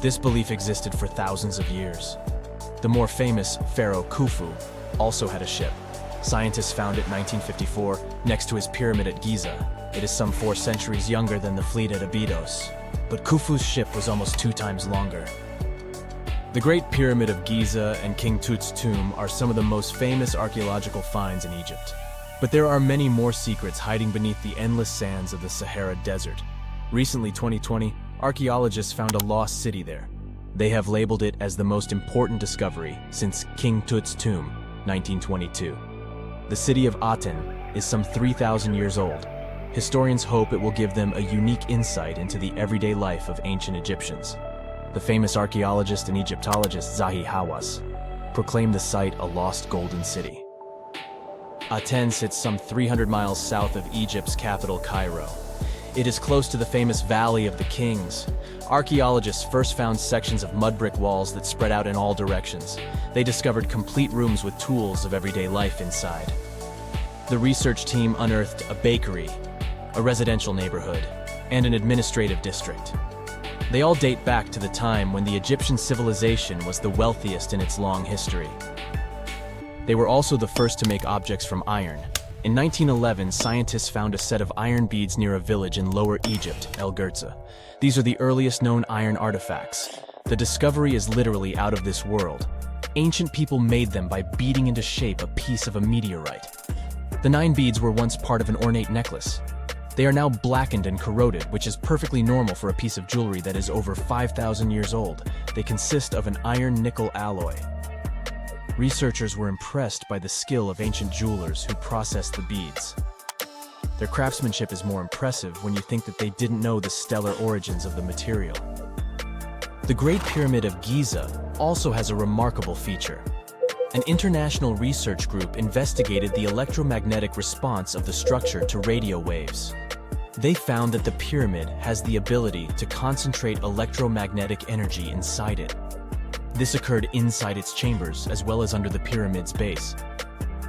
This belief existed for thousands of years. The more famous Pharaoh Khufu also had a ship. Scientists found it in 1954 next to his pyramid at Giza. It is some 4 centuries younger than the fleet at Abydos, but Khufu's ship was almost 2 times longer. The Great Pyramid of Giza and King Tut's tomb are some of the most famous archaeological finds in Egypt. But there are many more secrets hiding beneath the endless sands of the Sahara Desert. Recently, 2020, archaeologists found a lost city there. They have labeled it as the most important discovery since King Tut's tomb, 1922. The city of Aten is some 3,000 years old. Historians hope it will give them a unique insight into the everyday life of ancient Egyptians. The famous archaeologist and Egyptologist Zahi Hawass proclaimed the site a lost golden city. Aten sits some 300 miles south of Egypt's capital, Cairo. It is close to the famous Valley of the Kings. Archaeologists first found sections of mud brick walls that spread out in all directions. They discovered complete rooms with tools of everyday life inside. The research team unearthed a bakery, a residential neighborhood, and an administrative district. They all date back to the time when the Egyptian civilization was the wealthiest in its long history. They were also the first to make objects from iron. In 1911, scientists found a set of iron beads near a village in Lower Egypt, El Girza. These are the earliest known iron artifacts. The discovery is literally out of this world. Ancient people made them by beating into shape a piece of a meteorite. The 9 beads were once part of an ornate necklace. They are now blackened and corroded, which is perfectly normal for a piece of jewelry that is over 5,000 years old. They consist of an iron-nickel alloy. Researchers were impressed by the skill of ancient jewelers who processed the beads. Their craftsmanship is more impressive when you think that they didn't know the stellar origins of the material. The Great Pyramid of Giza also has a remarkable feature. An international research group investigated the electromagnetic response of the structure to radio waves. They found that the pyramid has the ability to concentrate electromagnetic energy inside it. This occurred inside its chambers as well as under the pyramid's base.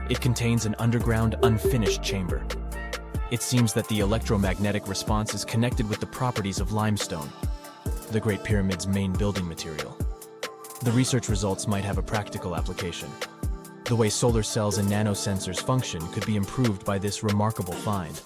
It contains an underground, unfinished chamber. It seems that the electromagnetic response is connected with the properties of limestone, the Great Pyramid's main building material. The research results might have a practical application. The way solar cells and nanosensors function could be improved by this remarkable find.